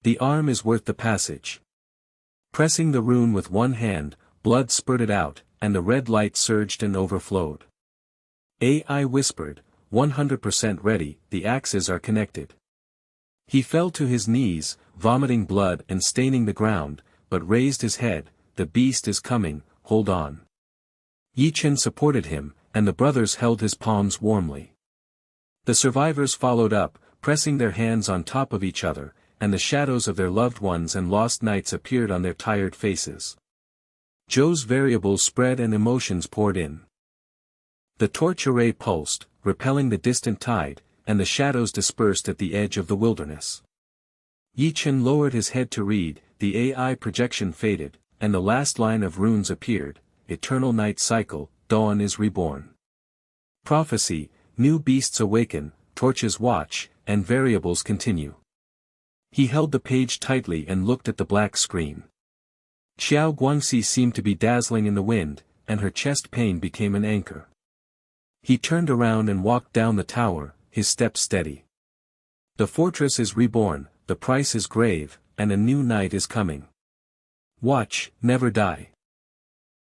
The arm is worth the passage. Pressing the rune with one hand, blood spurted out, and the red light surged and overflowed. I whispered, 100% ready, the axes are connected. He fell to his knees, vomiting blood and staining the ground, but raised his head, the beast is coming, hold on. Ye Chen supported him, and the brothers held his palms warmly. The survivors followed up, pressing their hands on top of each other, and the shadows of their loved ones and lost knights appeared on their tired faces. Zhou's variables spread and emotions poured in. The torch array pulsed, repelling the distant tide, and the shadows dispersed at the edge of the wilderness. Ye Chen lowered his head to read, the AI projection faded, and the last line of runes appeared, eternal night cycle, dawn is reborn. Prophecy, new beasts awaken, torches watch, and variables continue. He held the page tightly and looked at the black screen. Xiao Guangxi seemed to be dazzling in the wind, and her chest pain became an anchor. He turned around and walked down the tower, his steps steady. The fortress is reborn, the price is grave, and a new night is coming. Watch, never die.